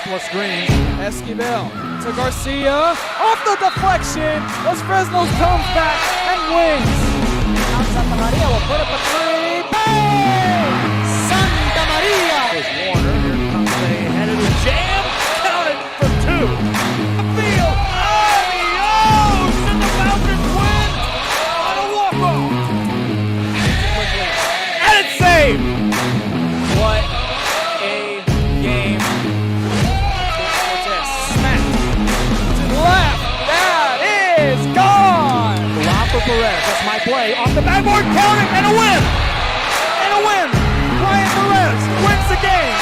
couple of screens. Esquivel to Garcia. Off the deflection. Los Fresnos comes back and wins. Now Santa Maria will put up a three. Bang! Santa Maria! There's Warner. Here comes a headed to jam. Counted for two. Field. Adios! And the Falcons win on a walk-off. And it's saved. What a game. Cortez smacked To the left. That is gone. for Perez. That's my play. Off the backboard, count it, and a win! And a win. Ryan Perez wins the game.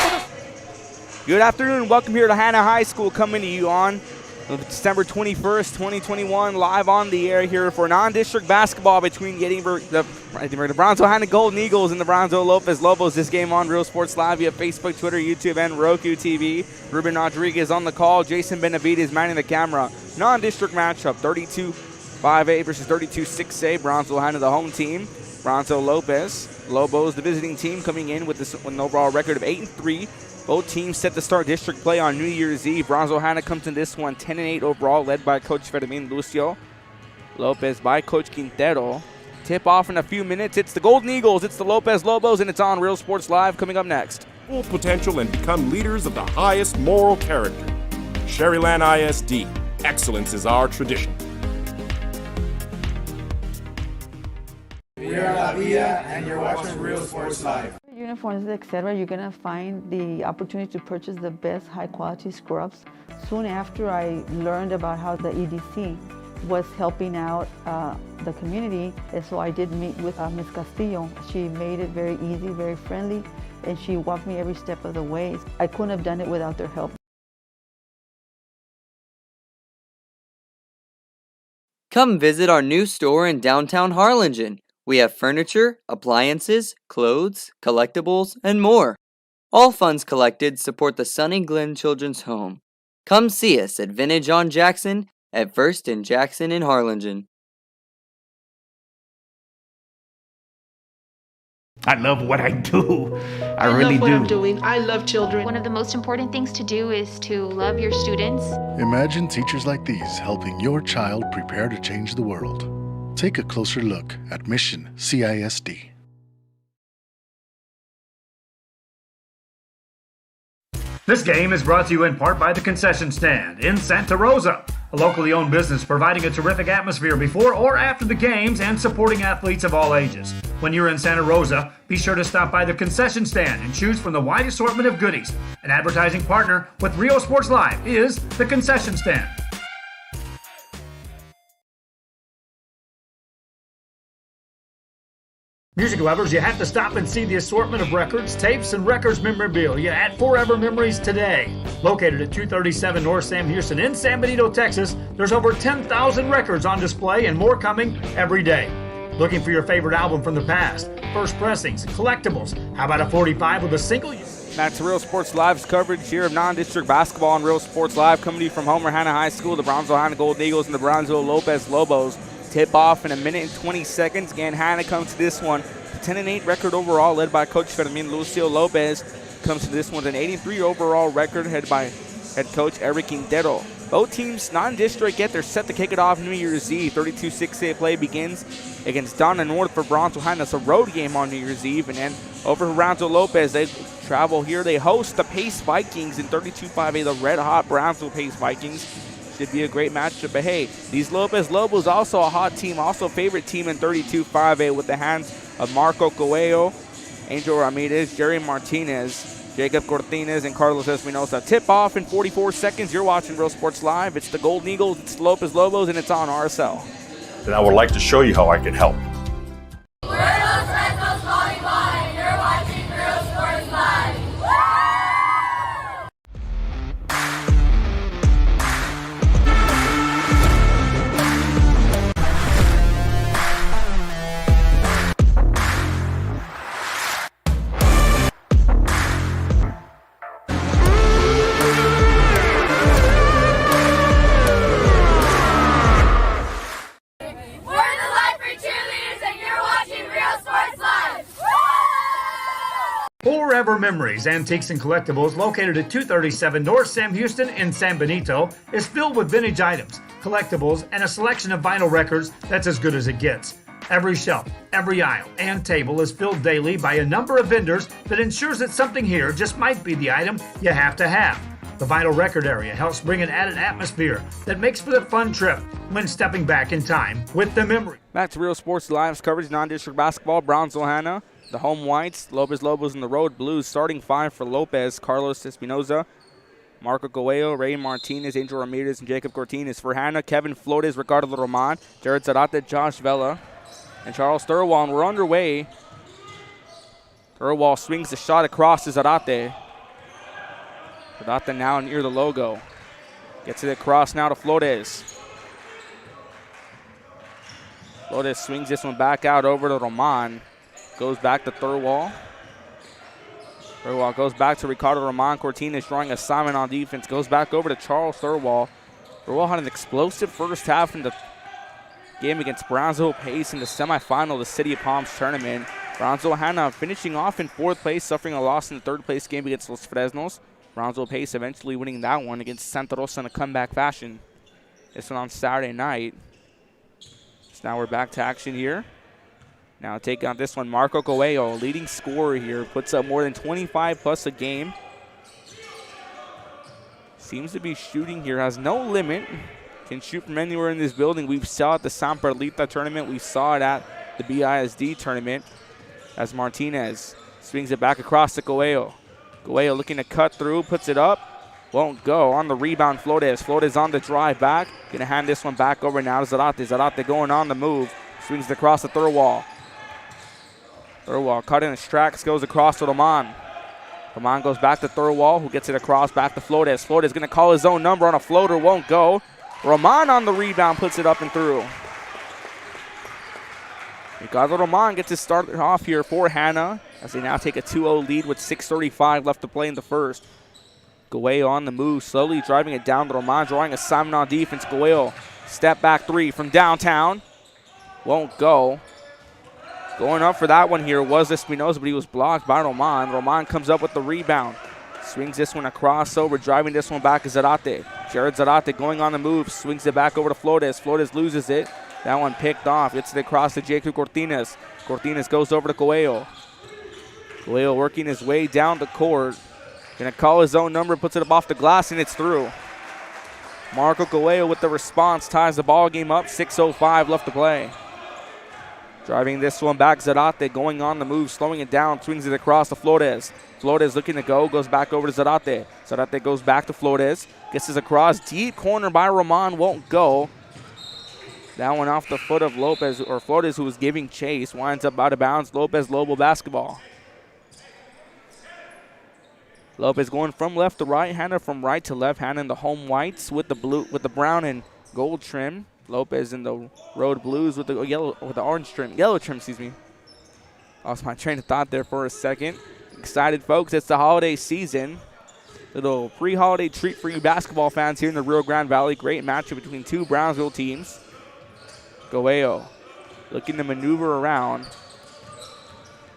Good afternoon. Welcome here to Hanna High School, coming to you on December 21st, 2021, live on the air here for non-district basketball between the Brownsville Hanna Golden Eagles and the Brownsville Lopez Lobos. This game on Real Sports Live via Facebook, Twitter, YouTube, and Roku TV. Ruben Rodriguez on the call. Jason Benavides manning the camera. Non-district matchup, 32-5A versus 32-6A. Brownsville Hanna, the home team. Brownsville Lobos, the visiting team, coming in with an overall record of 8-3. Both teams set to start district play on New Year's Eve. Brownsville Hanna comes in this one 10-8 overall, led by Coach Fermin Lucio. Lopez by Coach Quintero. Tip off in a few minutes. It's the Golden Eagles, it's the Lopez Lobos, and it's on Real Sports Live coming up next. Full potential and become leaders of the highest moral character. Sherryland ISD. Excellence is our tradition. We are La Via, and you're watching Real Sports Live. Uniforms, etc., you're going to find the opportunity to purchase the best high-quality scrubs. Soon after I learned about how the EDC was helping out the community, and so I did meet with Ms. Castillo. She made it very easy, very friendly, and she walked me every step of the way. I couldn't have done it without their help. Come visit our new store in downtown Harlingen. We have furniture, appliances, clothes, collectibles, and more. All funds collected support the Sunny Glen Children's Home. Come see us at Vintage on Jackson at First and Jackson in Harlingen. I love what I do. I really love what do. I'm doing. I love children. One of the most important things to do is to love your students. Imagine teachers like these helping your child prepare to change the world. Take a closer look at Mission CISD. This game is brought to you in part by the Concession Stand in Santa Rosa, a locally owned business providing a terrific atmosphere before or after the games and supporting athletes of all ages. When you're in Santa Rosa, be sure to stop by the Concession Stand and choose from the wide assortment of goodies. An advertising partner with Real Sports Live is the Concession Stand. Music lovers, you have to stop and see the assortment of records, tapes, and records memorabilia at Forever Memories today. Located at 237 North Sam Houston in San Benito, Texas, there's over 10,000 records on display and more coming every day. Looking for your favorite album from the past, first pressings, collectibles, how about a 45 with a single? Back to Real Sports Live's coverage here of non-district basketball on Real Sports Live, coming to you from Homer Hanna High School, the Brownsville Hanna Golden Eagles, and the Brownsville Lopez Lobos. Tip off in a minute and 20 seconds. Again, Hanna comes to this one 10-8 record overall, led by Coach Fermin Lucio. Lopez comes to this one with an 83 overall record, headed by head coach Eric Quintero. Both teams non-district, yet they're set to kick it off New Year's Eve. 32-6A play begins against Donna North for Brownsville Hanna. It's a road game on New Year's Eve, and then over to Brownsville Lopez, they travel here. They host the Pace Vikings in 32-5A, the red-hot Brownsville Pace Vikings. Should be a great matchup, but hey, these Lopez Lobos also a hot team, also favorite team in 32-5A with the hands of Marco Coelho, Angel Ramirez, Jerry Martinez, Jacob Cortines, and Carlos Espinosa. Tip off in 44 seconds. You're watching Real Sports Live. It's the Golden Eagles, it's the Lopez Lobos, and it's on RSL. And I would like to show you how I can help. We're Los Fresnos Volleyball, and you're watching Real Sports Live. We're the life for cheerleaders. Forever Memories, Antiques and Collectibles, located at 237 North Sam Houston in San Benito, is filled with vintage items, collectibles, and a selection of vinyl records that's as good as it gets. Every shelf, every aisle, and table is filled daily by a number of vendors that ensures that something here just might be the item you have to have. The vinyl record area helps bring an added atmosphere that makes for the fun trip when stepping back in time with the memory. Back to Real Sports Live's coverage, non-district basketball. Brownsville, Hanna, the home whites. Lopez Lobos and the road blues. Starting five for Lopez: Carlos Espinoza, Marco Coelho, Ray Martinez, Angel Ramirez, and Jacob Cortines. For Hanna, Kevin Flores, Ricardo Roman, Jared Zarate, Josh Vela, and Charles Thurwall. And we're underway. Thurwall swings the shot across to Zarate. Zarate now near the logo. Gets it across now to Flores. Flores swings this one back out over to Roman. Goes back to Thurwall. Thurwall goes back to Ricardo Roman. Cortines drawing assignment on defense. Goes back over to Charles Thurwall. Thurwall had an explosive first half in the game against Brownsville Pace in the semifinal of the City of Palms tournament. Brownsville Hanna finishing off in fourth place, suffering a loss in the third place game against Los Fresnos. Brownsville Pace eventually winning that one against Santa Rosa in a comeback fashion. This one on Saturday night. So now we're back to action here. Now taking on this one, Marco Coelho, leading scorer here, puts up more than 25 plus a game. Seems to be shooting here, has no limit. Can shoot from anywhere in this building. We saw it at the San Perlita tournament. We saw it at the BISD tournament as Martinez swings it back across to Coelho. Coelho looking to cut through, puts it up. Won't go. On the rebound, Flores. Flores on the drive back. Going to hand this one back over now to Zarate. Zarate going on the move. Swings it across the Thurwall. Thurwall cutting his tracks, goes across to Roman. Roman goes back to Thurwall, who gets it across back to Flores. Flores going to call his own number on a floater. Won't go. Roman on the rebound, puts it up and through. Ricardo Roman gets it started off here for Hanna as they now take a 2-0 lead with 6:35 left to play in the first. Coelho on the move, slowly driving it down to Roman, drawing assignment on defense. Coelho, step back three from downtown. Won't go. Going up for that one here was Espinoza, but he was blocked by Roman. Roman comes up with the rebound. Swings this one across over, driving this one back is Zarate. Jared Zarate going on the move, swings it back over to Flores. Flores loses it. That one picked off. Gets it across to Jacob Cortines. Cortines goes over to Coelho. Coelho working his way down the court. Going to call his own number, puts it up off the glass, and it's through. Marco Coelho with the response ties the ball game up. 6:05 left to play. Driving this one back, Zarate going on the move, slowing it down, swings it across to Flores. Flores looking to go, goes back over to Zarate. Zarate goes back to Flores, gets this across, deep corner by Roman, won't go. That one off the foot of Lopez, or Flores, who was giving chase, winds up out of bounds. Lopez Lobo basketball. Lopez going from left to right, Hanna from right to left. Hanna in the home whites with the blue, with the brown and gold trim. Lopez in the road blues with the yellow, with the orange trim, yellow trim, excuse me. Lost my train of thought there for a second. Excited, folks. It's the holiday season. Little pre-holiday treat for you basketball fans here in the Rio Grande Valley. Great matchup between two Brownsville teams. Coelho looking to maneuver around.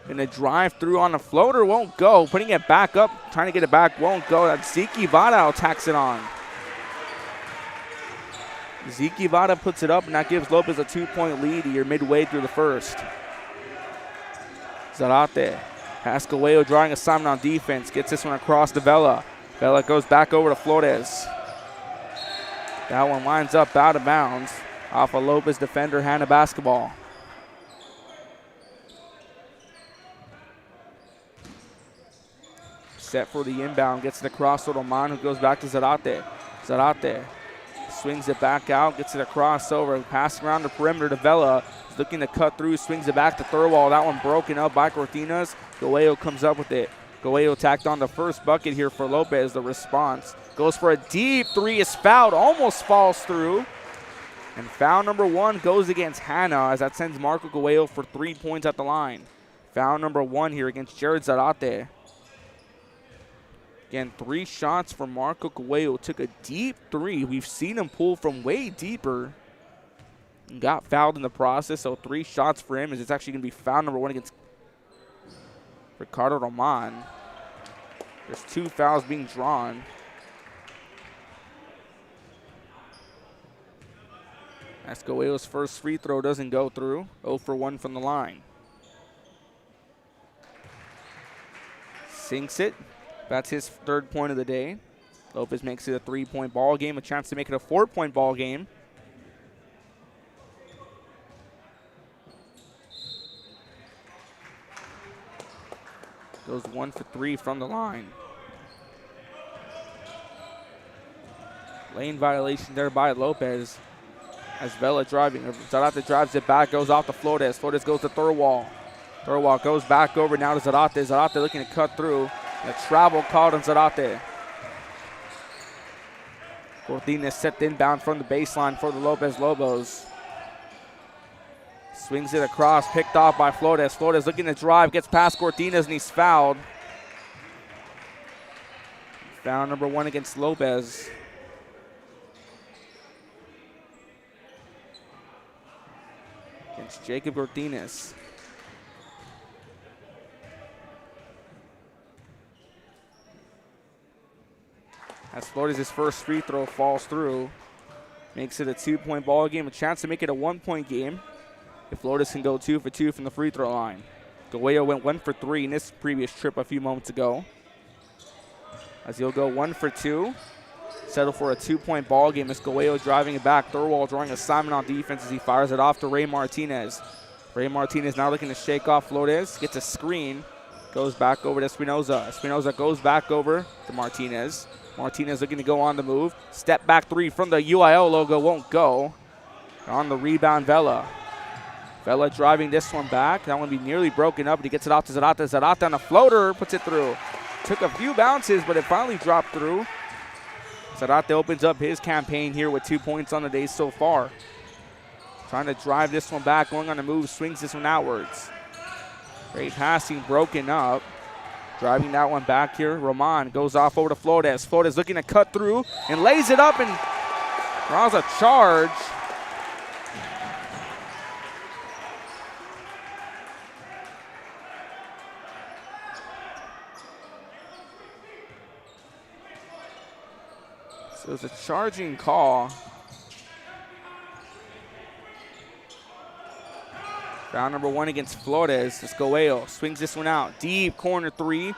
Gonna drive through on the floater, won't go. Putting it back up, trying to get it back, won't go. That's Zeke Vada tacks it on. Zeke Vada puts it up, and that gives Lopez a 2-point lead here midway through the first. Zarate has Coelho drawing assignment on defense. Gets this one across to Vela. Vela goes back over to Flores. That one winds up out of bounds off a Lopez defender, Hanna basketball. Set for the inbound, gets it across to Roman, who goes back to Zarate. Zarate swings it back out, gets it across over, passing around the perimeter to Vela. He's looking to cut through, swings it back to Thurwall. That one broken up by Cortines. Coelho comes up with it. Coelho tacked on the first bucket here for Lopez. The response goes for a deep three, is fouled, almost falls through. And foul number one goes against Hanna as that sends Marco Coelho for 3 points at the line. Foul number one here against Jared Zarate. Again, 3 shots for Marco Coelho. Took a deep three. We've seen him pull from way deeper. And got fouled in the process, so 3 shots for him. As it's actually going to be foul number one against Ricardo Roman. There's 2 fouls being drawn. Escobedo's first free throw doesn't go through. 0 for 1 from the line. Sinks it. That's his 3rd point of the day. Lopez makes it a 3-point ball game, a chance to make it a 4-point ball game. Goes 1 for 3 from the line. Lane violation there by Lopez. As Vela driving. Zarate drives it back, goes off to Flores. Flores goes to Thurwall. Thurwall goes back over now to Zarate. Zarate looking to cut through. And a travel called on Zarate. Cortines set inbound from the baseline for the Lopez Lobos. Swings it across, picked off by Flores. Flores looking to drive, gets past Cortines, and he's fouled. Foul number 1 against Lopez. Against Jacob Cortines. As Flores' first free throw falls through, makes it a 2-point ball game, a chance to make it a 1-point game if Flores can go 2 for 2 from the free throw line. Galeo went 1 for 3 in this previous trip a few moments ago. As he'll go 1 for 2, settle for a 2-point ball game as Galeo driving it back. Thurwall drawing assignment on defense as he fires it off to Ray Martinez. Ray Martinez now looking to shake off Flores, gets a screen, goes back over to Espinoza. Espinoza goes back over to Martinez. Martinez looking to go on the move. Step back 3 from the UIL logo, won't go. On the rebound, Vela. Vela driving this one back. That one be nearly broken up, but he gets it off to Zarate. Zarate on a floater, puts it through. Took a few bounces, but it finally dropped through. Zarate opens up his campaign here with 2 points on the day so far. Trying to drive this one back, going on the move, swings this one outwards. Great passing, broken up. Driving that one back here, Roman goes off over to Flores. Flores looking to cut through and lays it up and draws a charge. So it's a charging call. Foul number 1 against Flores. Escobedo swings this one out. Deep corner 3. A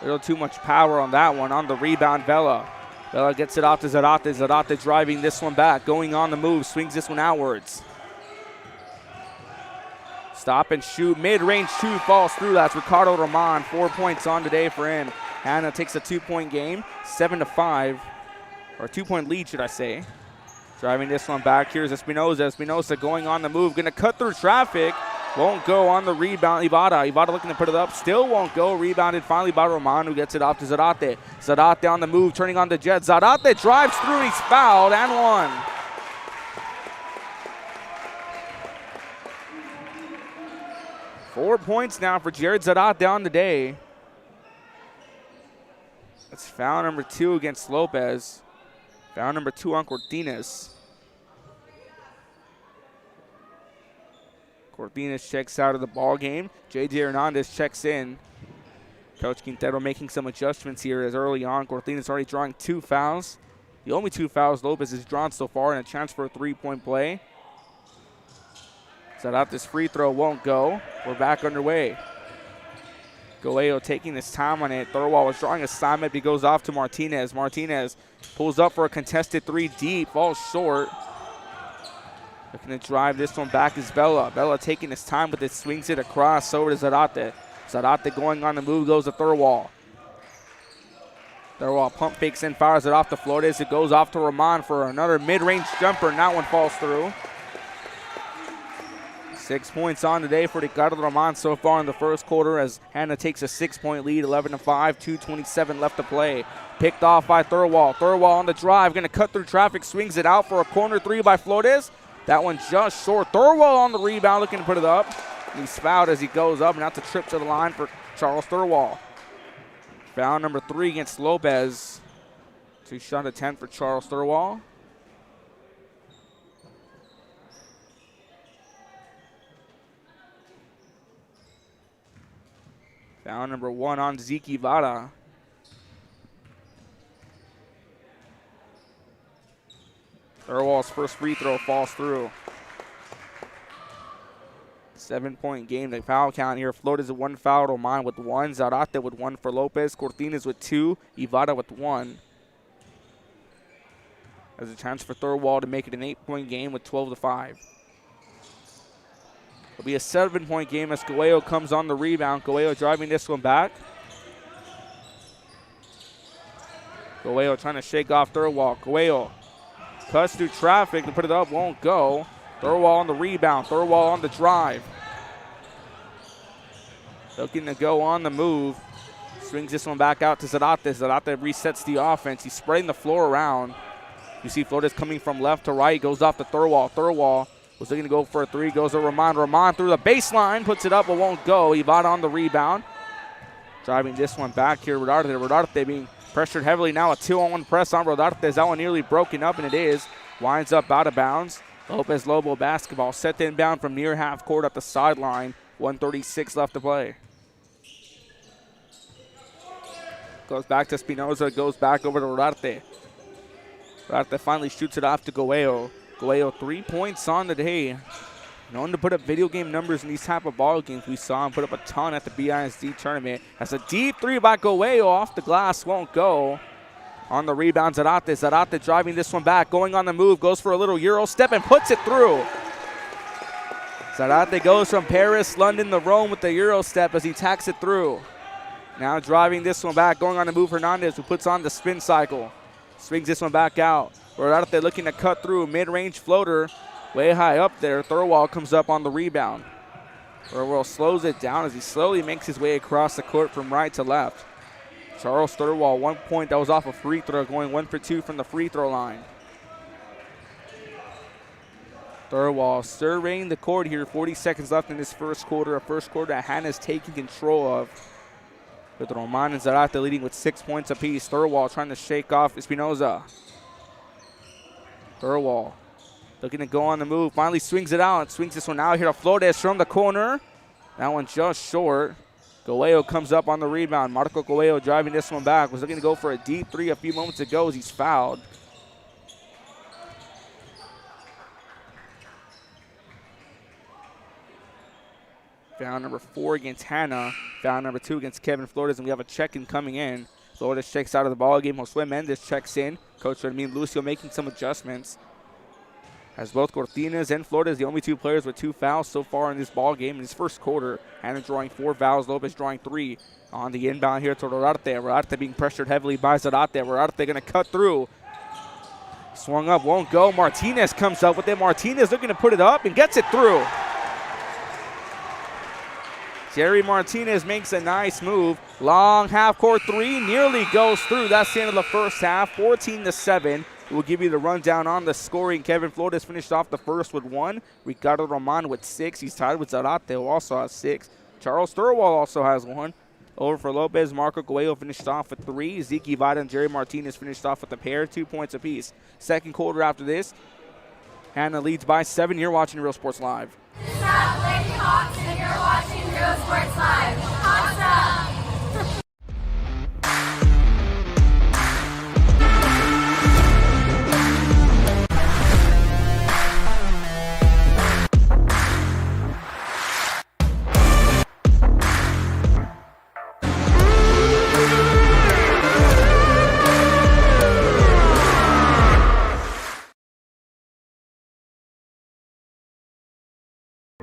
little too much power on that one. On the rebound, Vela. Vela gets it off to Zarate. Zarate driving this one back. Going on the move. Swings this one outwards. Stop and shoot. Mid-range shoot falls through. That's Ricardo Roman. 4 points on today for him. Hanna takes a 2-point game. 7-5. Or a 2-point lead, should I say. Driving this one back. Here's Espinoza. Espinoza going on the move. Going to cut through traffic. Won't go on the rebound. Ibarra looking to put it up. Still won't go. Rebounded finally by Roman, who gets it off to Zarate. Zarate on the move. Turning on the jet. Zarate drives through. He's fouled and 1. Four points now for Jared Zarate on the day. That's foul number 2 against Lopez. Foul number 2 on Cortines. Cortines checks out of the ball game. J.J. Hernandez checks in. Coach Quintero making some adjustments here as early on. Cortines already drawing 2 fouls. The only 2 fouls Lopez has drawn so far, and a chance for a 3-point play. Zarate's free throw won't go. We're back underway. Galeo taking his time on it. Thurwall was drawing assignment, but he goes off to Martinez. Martinez pulls up for a contested 3 deep, falls short. Looking to drive this one back is Vela. Vela taking his time with it, swings it across over to Zarate. Zarate going on the move, goes to Thurwall. Thurwall pump fakes and fires it off to Flores. It goes off to Roman for another mid-range jumper, and that one falls through. 6 points on today for Ricardo Roman so far in the first quarter as Hanna takes a 6-point lead, 11-5, 2:27 left to play. Picked off by Thurwall. Thurwall on the drive, going to cut through traffic, swings it out for a corner 3 by Flores. That one just short. Thurwall on the rebound, looking to put it up. He's fouled as he goes up, and that's a trip to the line for Charles Thurwall. Foul number 3 against Lopez. 2-shot attempt for Charles Thurwall. Foul number 1 on Zeke Ibarra. Thurwall's first free throw falls through. 7-point game. The foul count here. Flores with 1 foul. Roman with 1. Zarate with 1 for Lopez. Cortines with 2. Ivada with 1. There's a chance for Thurwall to make it an 8-point game with 12-5. It'll be a 7-point game as Coelho comes on the rebound. Coelho driving this one back. Coelho trying to shake off Thurwall. Coelho cuts through traffic to put it up. Won't go. Thurwall on the rebound. Thurwall on the drive. Looking to go on the move. Swings this one back out to Zarate. Zarate resets the offense. He's spreading the floor around. You see Flores coming from left to right. Goes off to Thurwall. Thurwall was looking to go for a 3. Goes to Roman. Roman through the baseline. Puts it up but won't go. Ivada on the rebound. Driving this one back here. Rodarte. Rodarte being pressured heavily now. A 2-on-1 press on Rodarte. That one nearly broken up, and it is. Winds up out of bounds. Lopez Lobo basketball set to inbound from near half court at the sideline. 1:36 left to play. Goes back to Espinoza. Goes back over to Rodarte. Rodarte finally shoots it off to Coelho. Coelho 3 points on the day. Known to put up video game numbers in these type of ball games. We saw him put up a ton at the BISD tournament. That's a deep 3 by Coelho. Off the glass. Won't go. On the rebound, Zarate. Zarate driving this one back. Going on the move. Goes for a little Euro step and puts it through. Zarate goes from Paris, London to Rome with the Euro step as he tacks it through. Now driving this one back. Going on the move, Hernandez, who puts on the spin cycle. Swings this one back out. Rodarte looking to cut through. Mid-range floater. Way high up there. Thurwall comes up on the rebound. Thurwall slows it down as he slowly makes his way across the court from right to left. Charles Thurwall, 1 point that was off a free throw, going 1 for 2 from the free throw line. Thurwall surveying the court here. 40 seconds left in this first quarter. A first quarter that Hanna's taking control of. With Roman and Zarate leading with 6 points apiece. Thurwall trying to shake off Espinoza. Thurwall looking to go on the move. Finally swings it out. Swings this one out here to Flores from the corner. That one just short. Coelho comes up on the rebound. Marco Coelho driving this one back. Was looking to go for a deep 3 a few moments ago as he's fouled. Foul number 4 against Hanna. Foul number 2 against Kevin Flores. And we have a check-in coming in. Flores checks out of the ball game. Josue Mendez checks in. Coach Fermin Lucio making some adjustments. As both Cortines and Flores, the only 2 players with 2 fouls so far in this ball game in his first quarter. Hanna drawing 4 fouls, Lopez drawing 3. On the inbound here to Rodarte. Rodarte being pressured heavily by Zarate. Rodarte going to cut through. Swung up, won't go. Martinez comes up with it. Martinez looking to put it up and gets it through. Jerry Martinez makes a nice move. Long half-court 3, nearly goes through. That's the end of the first half, 14-7. We'll give you the rundown on the scoring. Kevin Flores finished off the first with 1. Ricardo Roman with 6. He's tied with Zarate, who also has 6. Charles Thurwall also has 1. Over for Lopez, Marco Coelho finished off with 3. Zeke Ivada and Jerry Martinez finished off with a pair, 2 points apiece. Second quarter after this, Hanna leads by 7. You're watching Real Sports Live. This is Lady Hawks, and you're watching Real Sports Live. Hawks up!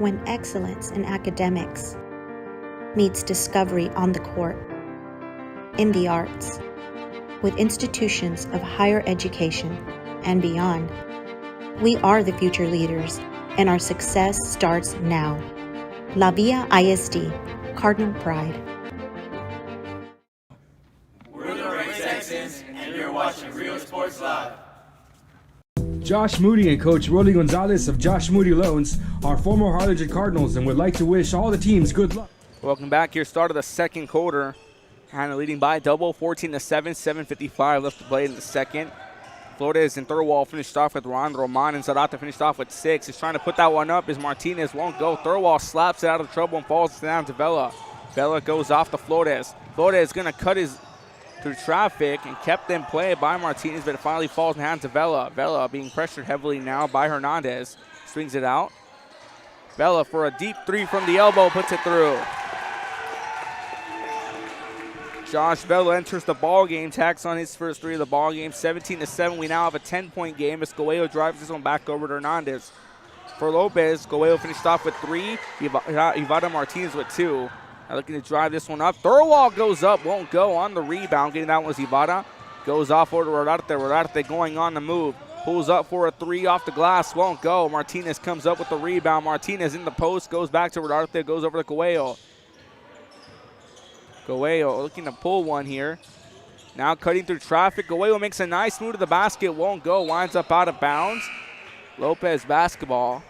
When excellence in academics meets discovery on the court, in the arts, with institutions of higher education and beyond, we are the future leaders, and our success starts now. La Villa ISD, Cardinal Pride. We're the Ray Texans, and you're watching Real Sports Live. Josh Moody and Coach Rolly Gonzalez of Josh Moody Loans are former Harlingen Cardinals and would like to wish all the teams good luck. Welcome back here. Start of the second quarter. Hanna leading by double, 14-7, 7:55 left to play in the second. Flores and Thurwall finished off with Ron. Roman and Zarate finished off with 6. He's trying to put that one up as Martinez won't go. Thurwall slaps it out of trouble and falls down to Vela. Vela goes off to Flores. Flores going to cut his through traffic and kept in play by Martinez, but it finally falls in the hands of Vela. Vela being pressured heavily now by Hernandez. Swings it out. Vela for a deep three from the elbow, puts it through. Josh Vela enters the ball game, tacks on his first three of the ball game. 17-7. We now have a 10-point game as Coelho drives this one back over to Hernandez. For Lopez, Coelho finished off with 3. Ivada Martinez with 2. Now looking to drive this one up. Thurwall goes up, won't go on the rebound. Getting that one was Ivada. Goes off over to Rodarte. Rodarte going on the move. Pulls up for a 3 off the glass, won't go. Martinez comes up with the rebound. Martinez in the post, goes back to Rodarte, goes over to Coelho. Coelho looking to pull one here. Now cutting through traffic. Coelho makes a nice move to the basket, won't go. Winds up out of bounds. Lopez basketball.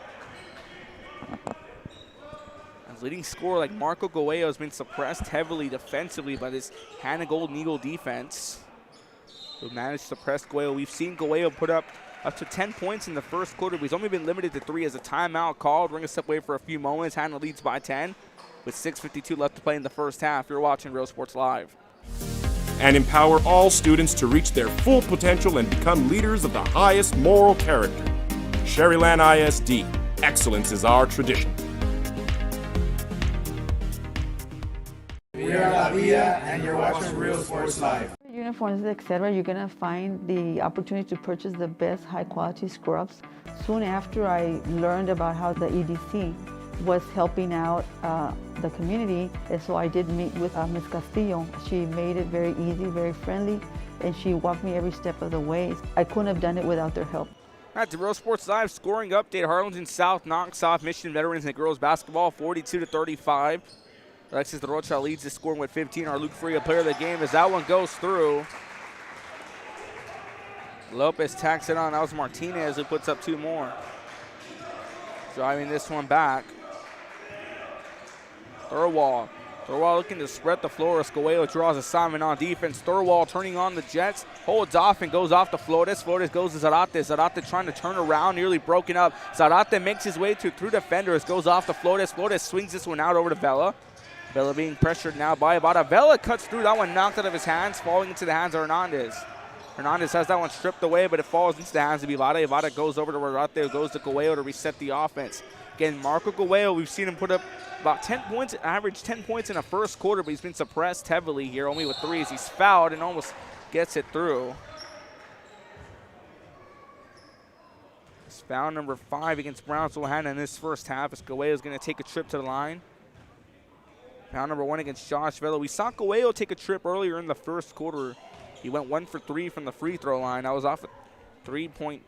As leading scorer like Marco Coelho has been suppressed heavily defensively by this Hanna Golden Eagle defense, who managed to suppress Coelho. We've seen Coelho put up to 10 points in the first quarter, but he's only been limited to 3 as a timeout called. Bring us away for a few moments. Hanna leads by 10 with 6:52 left to play in the first half. You're watching Real Sports Live. And empower all students to reach their full potential and become leaders of the highest moral character. Sherryland ISD. Excellence is our tradition. We are La Villa, and you're watching Real Sports Live. Uniforms, etc., you're going to find the opportunity to purchase the best high-quality scrubs. Soon after I learned about how the EDC was helping out the community, and so I did meet with Ms. Castillo. She made it very easy, very friendly, and she walked me every step of the way. I couldn't have done it without their help. At the Real Sports Live scoring update, Harlingen South knocks off Mission Veterans in girls basketball 42-35. Alexis De Rocha leads the scoring with 15. Our Luke Freya player of the game as that one goes through. Lopez tacks it on. That was Martinez who puts up 2 more. Driving this one back. Thurwall looking to spread the floor as Coelho draws assignment on defense. Thurwall turning on the Jets. Holds off and goes off to Flores. Flores goes to Zarate. Zarate trying to turn around, nearly broken up. Zarate makes his way through defenders. Goes off to Flores. Flores swings this one out over to Vela. Vela being pressured now by Ivada. Vela cuts through. That one knocked out of his hands, falling into the hands of Hernandez. Hernandez has that one stripped away, but it falls into the hands of Ivada. Ivada goes over to Rodarte, goes to Coelho to reset the offense. Again, Marco Coelho, we've seen him put up about 10 points, average 10 points in the first quarter, but he's been suppressed heavily here, only with 3s. He's fouled and almost gets it through. It's foul number 5 against Brownsville Hanna in this first half as Coelho is going to take a trip to the line. Foul number 1 against Josh Vela. We saw Coelho take a trip earlier in the first quarter. He went 1 for 3 from the free throw line. I was off a 3-point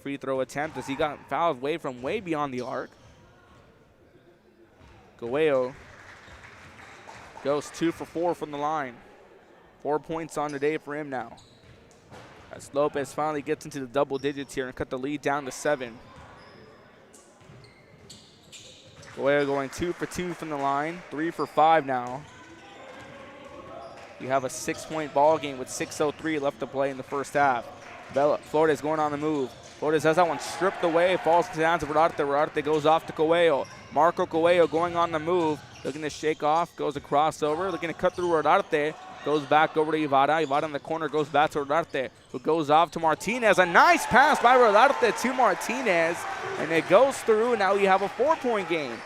free throw attempt as he got fouled way beyond the arc. Coelho goes 2 for 4 from the line. 4 points on the day for him now. As Lopez finally gets into the double digits here and cut the lead down to 7. Coelho going 2 for 2 from the line, 3 for 5 now. You have a 6-point ball game with 6:03 left to play in the first half. Flores going on the move. Flores has that one stripped away, falls to the hands of Rodarte. Rodarte goes off to Coelho. Marco Coelho going on the move, looking to shake off, goes across over, looking to cut through Rodarte. Goes back over to Ivada. Ivada in the corner goes back to Rodarte, who goes off to Martinez. A nice pass by Rodarte to Martinez, and it goes through. Now we have a 4-point game.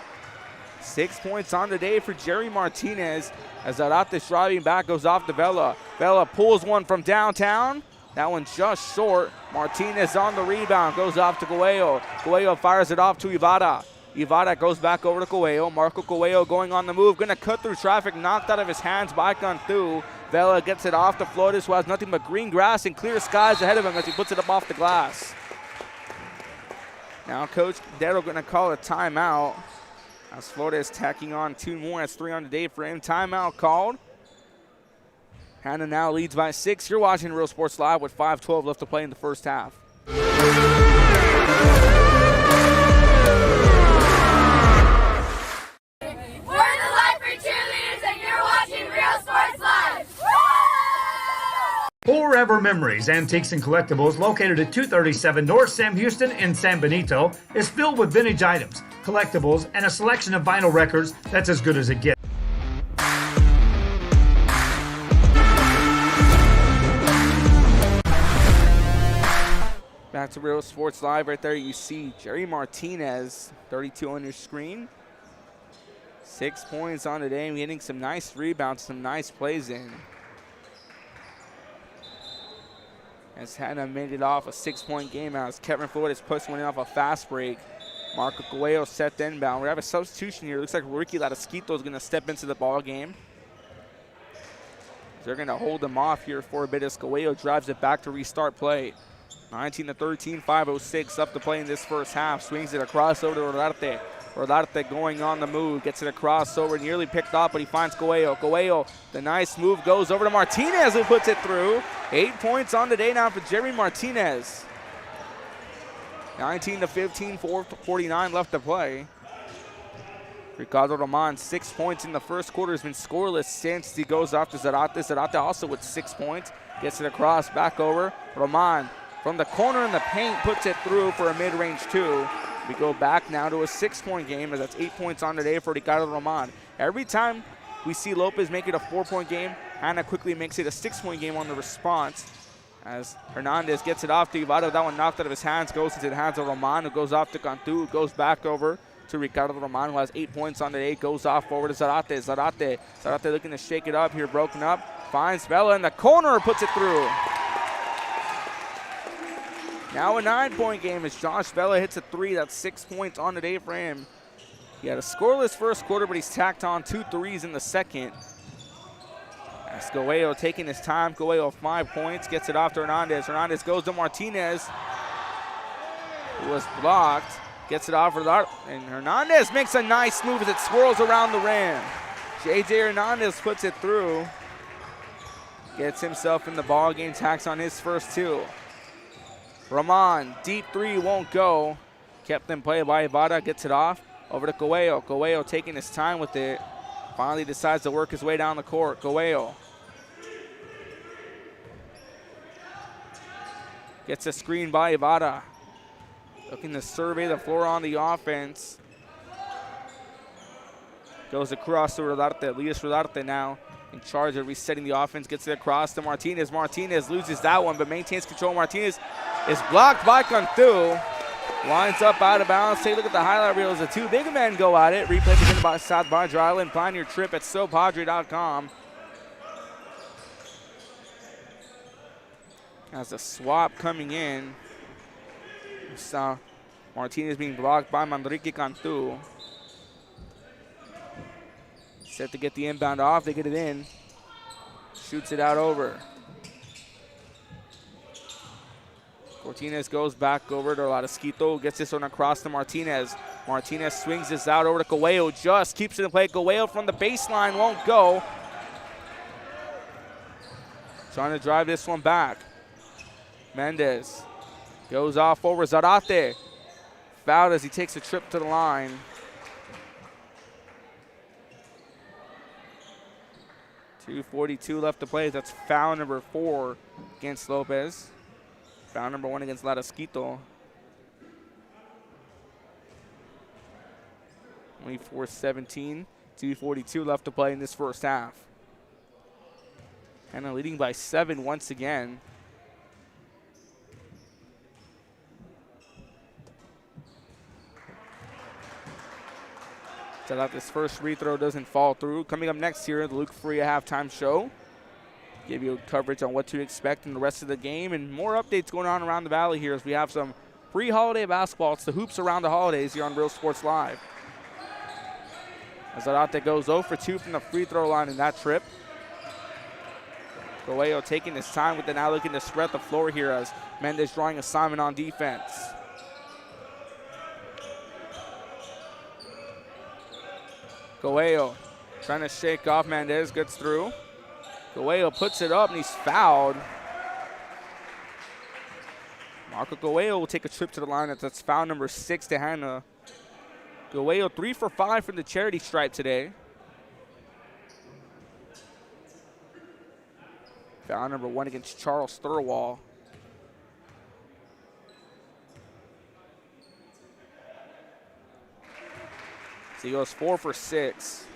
6 points on the day for Jerry Martinez as Zarate's driving back, goes off to Vela. Vela pulls one from downtown. That one's just short. Martinez on the rebound, goes off to Coelho. Coelho fires it off to Ivada. Ivada goes back over to Coelho. Marco Coelho going on the move, going to cut through traffic, knocked out of his hands by Cantu. Vela gets it off to Flores, who has nothing but green grass and clear skies ahead of him as he puts it up off the glass. Now Coach Darrow going to call a timeout. As Flores tacking on 2 more. That's 3 on the day for him. Timeout called. Hanna now leads by 6. You're watching Real Sports Live with 5:12 left to play in the first half. We're the Life for Cheerleaders, and you're watching Real Sports Live. Forever Memories, Antiques and Collectibles, located at 237 North Sam Houston in San Benito, is filled with vintage items, collectibles, and a selection of vinyl records that's as good as it gets. Back to Real Sports Live. Right there you see Jerry Martinez, 32 on your screen. 6 points on today. We're getting some nice rebounds, some nice plays in. As Hanna made it off a 6-point game as Kevin Floyd is pushing one off a fast break. Marco Coelho set the inbound. We have a substitution here. Looks like Ricky Latasquito is going to step into the ball game. They're going to hold them off here for a bit as Coelho drives it back to restart play. 19-13, 5:06 up to play in this first half. Swings it across over to Rodarte. Rodarte going on the move. Gets it across over, nearly picked off, but he finds Coelho. Coelho, the nice move goes over to Martinez, who puts it through. 8 points on today now for Jerry Martinez. 19-15, 4:49 left to play. Ricardo Roman, 6 points in the first quarter, has been scoreless since he goes off to Zarate. Zarate also with 6 points. Gets it across, back over. Roman from the corner in the paint puts it through for a mid-range 2. We go back now to a 6-point game, as that's 8 points on today for Ricardo Roman. Every time we see Lopez make it a 4-point game, Hanna quickly makes it a 6-point game on the response. As Hernandez gets it off to Ivado, that one knocked out of his hands, goes into the hands of Roman, who goes off to Cantu, goes back over to Ricardo Roman, who has 8 points on today, goes off over to Zarate. Zarate looking to shake it up here, broken up, finds Vela in the corner, puts it through. Now a 9-point game as Josh Vela hits a 3. That's 6 points on today for him. He had a scoreless first quarter, but he's tacked on 2 threes in the second. As Coelho taking his time. Coelho 5 points, gets it off to Hernandez. Hernandez goes to Martinez, who was blocked. Gets it off, and Hernandez makes a nice move as it swirls around the rim. J.J. Hernandez puts it through. Gets himself in the ball game, tacks on his first 2. Roman, deep 3 won't go. Kept in play by Ivada, gets it off. Over to Coelho. Coelho taking his time with it. Finally decides to work his way down the court. Coelho gets a screen by Ivada. Looking to survey the floor on the offense. Goes across to Rodarte. Elias Rodarte now in charge of resetting the offense. Gets it across to Martinez. Martinez loses that one, but maintains control. Martinez is blocked by Cantu. Lines up out of bounds. Take a look at the highlight reels. The 2 big men go at it. Replay presented by South Padre Island. Plan your trip at SoPadre.com. As a swap coming in. We saw Martinez being blocked by Manrique Cantu. Set to get the inbound off. They get it in. Shoots it out over. Martinez goes back over to Latasquito. Gets this one across to Martinez. Martinez swings this out over to Coelho. Just keeps it in play. Coelho from the baseline won't go. Trying to drive this one back. Mendez goes off over Zarate. Fouled as he takes a trip to the line. .242 left to play. That's foul number 4 against Lopez. Foul number 1 against Latasquito. Only 4:17. .242 left to play in this first half. Hanna leading by 7 once again. So that this first free throw doesn't fall through. Coming up next here, the Luke Faria halftime show. Give you coverage on what to expect in the rest of the game and more updates going on around the valley here as we have some pre-holiday basketball. It's the hoops around the holidays here on Real Sports Live. As Zarate goes 0 for 2 from the free throw line in that trip. Coelho taking his time with it, now looking to spread the floor here as Mendez drawing assignment on defense. Coelho trying to shake off Mendez, gets through. Coelho puts it up and he's fouled. Marco Coelho will take a trip to the line. That's foul number 6 to Hanna. Coelho 3 for 5 from the charity stripe today. Foul number 1 against Charles Thurwall. So he goes 4 for 6.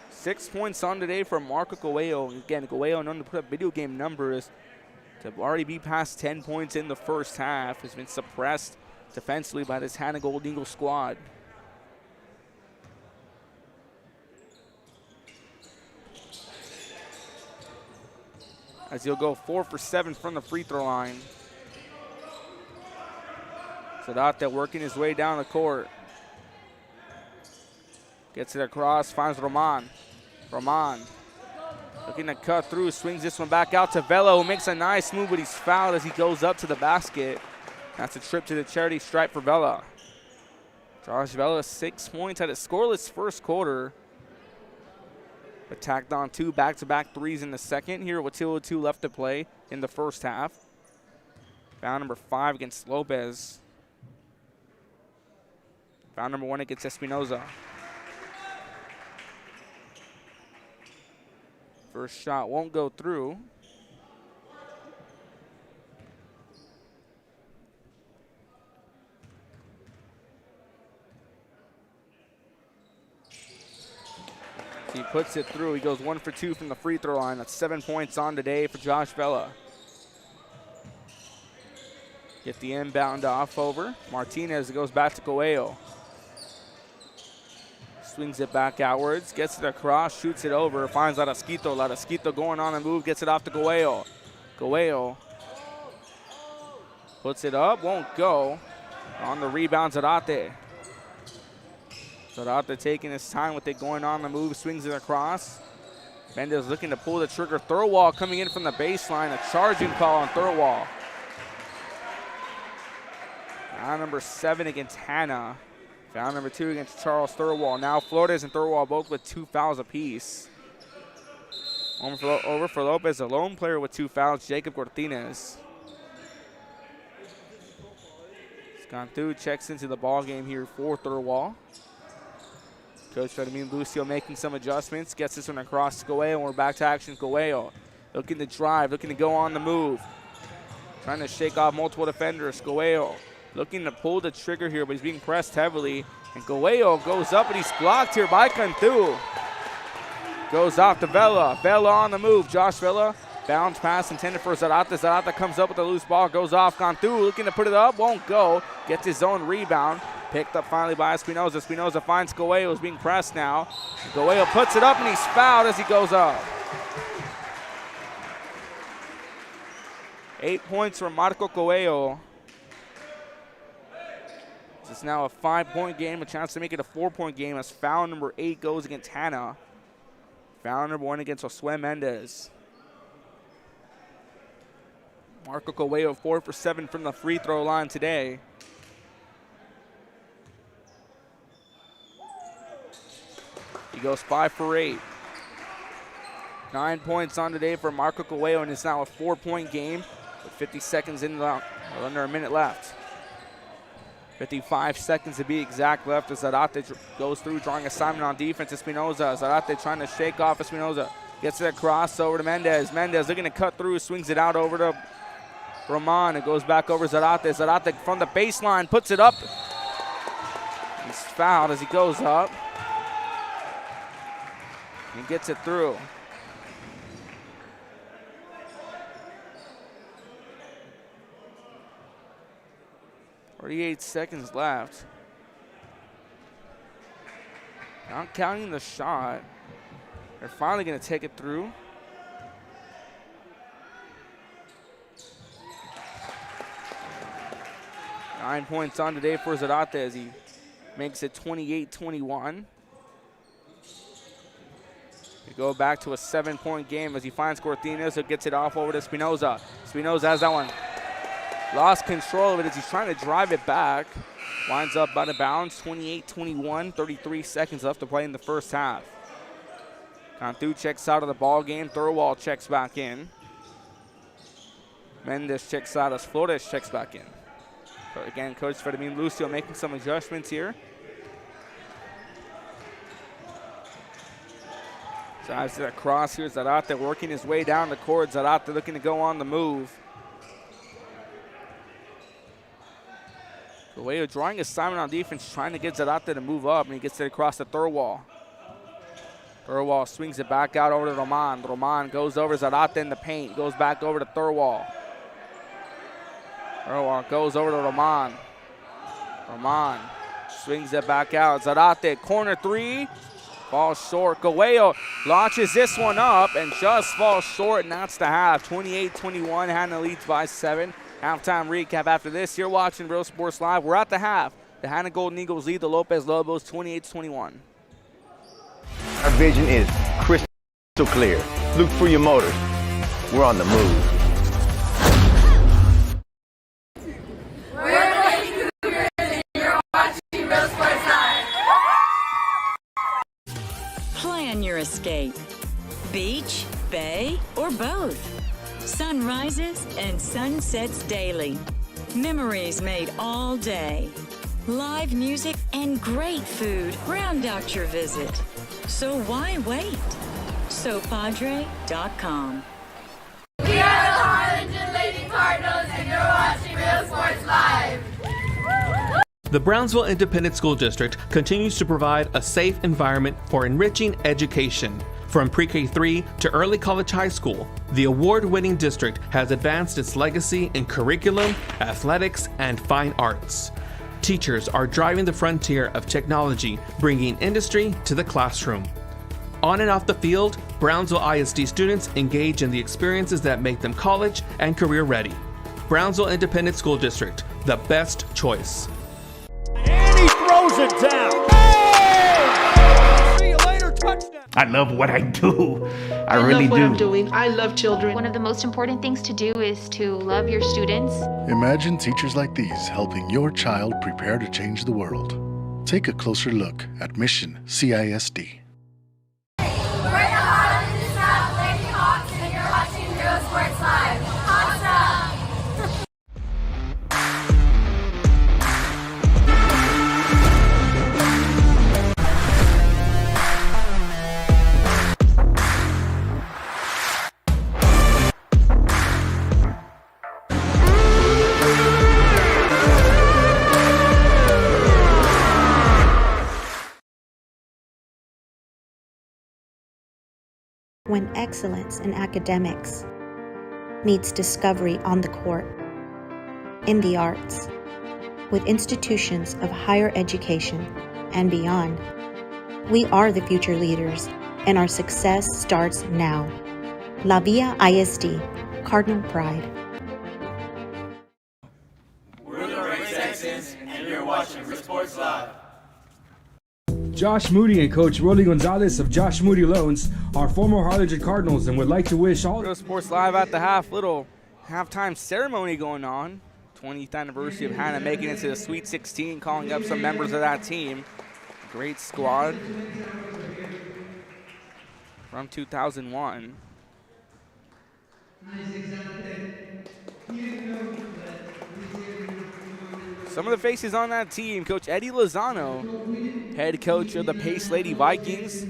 6 points on today for Marco Coelho. Again, Coelho known to put up video game numbers to already be past 10 points in the first half has been suppressed defensively by this Hanna Golden Eagle squad. As he'll go 4 for 7 from the free throw line. Zarate working his way down the court. Gets it across, finds Roman. Roman looking to cut through, swings this one back out to Vela, who makes a nice move, but he's fouled as he goes up to the basket. That's a trip to the charity stripe for Vela. Josh Vela, 6 points, had a scoreless first quarter. But tacked on 2 back-to-back threes in the second here with 2:02 left to play in the first half. Foul number 5 against Lopez. Foul number 1 against Espinoza. First shot won't go through. He puts it through. He goes 1 for 2 from the free throw line. That's 7 points on today for Josh Vela. Get the inbound off over. Martinez goes back to Coelho. Swings it back outwards, gets it across, shoots it over, finds Larasquito. Larasquito going on a move, gets it off to Coelho. Coelho puts it up, won't go. On the rebound, Zarate. Zarate taking his time with it, going on the move, swings it across. Mendez looking to pull the trigger. Thurwall coming in from the baseline, a charging call on Thurwall. Foul number 7 against Hanna. Foul number 2 against Charles Thurwall. Now Flores and Thurwall both with 2 fouls apiece. Over for Lopez, a lone player with 2 fouls, Jacob Cortines. Scantu checks into the ball game here for Thurwall. Coach Fedemín Lucio making some adjustments, gets this one across to Coelho, and we're back to action. Coelho looking to drive, looking to go on the move. Trying to shake off multiple defenders. Coelho looking to pull the trigger here, but he's being pressed heavily. And Coelho goes up, and he's blocked here by Cantu. Goes off to Vela. Vela on the move. Josh Vela, bounce pass intended for Zarate. Zarate comes up with a loose ball, goes off. Cantu looking to put it up, won't go. Gets his own rebound. Picked up finally by Espinoza. Espinoza finds Coelho, who's being pressed now. Coelho puts it up, and he's fouled as he goes up. 8 points from Marco Coelho. It's now a 5-point game, a chance to make it a 4-point game as foul number 8 goes against Hanna. Foul number 1 against Josue Mendez. Marco Coelho 4 for 7 from the free throw line today. He goes 5 for 8. 9 points on today for Marco Coelho, and it's now a 4-point game with 50 seconds in the, under a minute left. 55 seconds to be exact left as Zarate goes through, drawing assignment on defense. Espinoza. Zarate trying to shake off Espinoza. Gets it across over to Mendez. Mendez looking to cut through, swings it out over to Roman. It goes back over Zarate. Zarate from the baseline puts it up. He's fouled as he goes up. And gets it through. .38 seconds left. Not counting the shot. They're finally going to take it through. Nine points on today for Zarate as he makes it 28-21. We go back to a 7-point game as he finds Cortines, who gets it off over to Espinoza. Espinoza has that one. Lost control of it as he's trying to drive it back. Winds up out of bounds, 28-21, 33 seconds left to play in the first half. Cantu checks out of the ball game. Thurwall checks back in. Mendez checks out as Flores checks back in. But again, Coach Fedemín Lucio making some adjustments here. Drives it across here. Zarate working his way down the court. Zarate looking to go on the move. Coelho drawing assignment on defense, trying to get Zarate to move up, and he gets it across the Thurwall. Thurwall swings it back out over to Roman. Roman goes over Zarate in the paint, goes back over to Thurwall. Erwin goes over to Roman. Roman swings it back out. Zarate, corner three. Falls short. Coelho launches this one up and just falls short, and that's the half. 28-21. Hanna leads by 7. Halftime recap after this. You're watching Real Sports Live. We're at the half. The Hanna Golden Eagles lead the Lopez Lobos 28-21. Our vision is crystal clear. Look for your motors. We're on the move. We're the Lady Cougars, and you're watching Real Sports Live. Plan your escape. Beach, bay, or both. Sunrises and sunsets daily. Memories made all day. Live music and great food round out your visit. So why wait? SoPadre.com. We are the Harlingen Lady Cardinals, and you're watching Real Sports Live. The Brownsville Independent School District continues to provide a safe environment for enriching education. From pre-K-3 to early college high school, the award-winning district has advanced its legacy in curriculum, athletics, and fine arts. Teachers are driving the frontier of technology, bringing industry to the classroom. On and off the field, Brownsville ISD students engage in the experiences that make them college and career ready. Brownsville Independent School District, the best choice. And he throws it down. See you later, touchdown. I love what I do. I really love what do. I'm doing. I love children. One of the most important things to do is to love your students. Imagine teachers like these helping your child prepare to change the world. Take a closer look at Mission CISD. We're the Harlingen South Lady Hawks, and you're watching Real Sports Live. Awesome! When excellence in academics meets discovery on the court, in the arts, with institutions of higher education and beyond, we are the future leaders, and our success starts now. La Villa ISD, Cardinal Pride. We're the Red Texans, and you're watching Real Sports Live. Josh Moody and Coach Rolly Gonzalez of Josh Moody Loans are former Harlingen Cardinals and would like to wish all Real Sports Live at the half. Little halftime ceremony going on. 20th anniversary of Hanna making it to the Sweet 16, calling up some members of that team. Great squad from 2001. Some of the faces on that team: Coach Eddie Lozano, head coach of the Pace Lady Vikings. He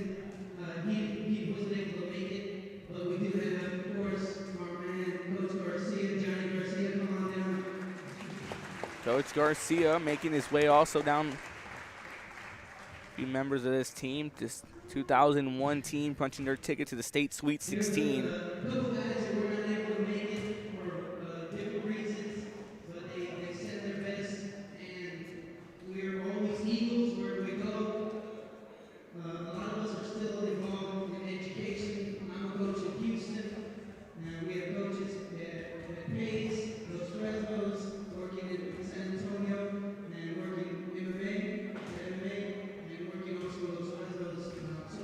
wasn't able to make it, but we do have, of course, our man, Coach Garcia, Johnny Garcia, come on down. Coach Garcia making his way also down. A few members of this team, this 2001 team punching their ticket to the state Sweet 16. A couple guys that were not able to make it for different reasons, but they said their best, and we're always Eagles wherever we go. A lot of us are still involved in education. I'm a coach in Houston, and we have coaches at Pace, Los Fresnos, working in San Antonio, and working MMA, and working also Los Fresnos. So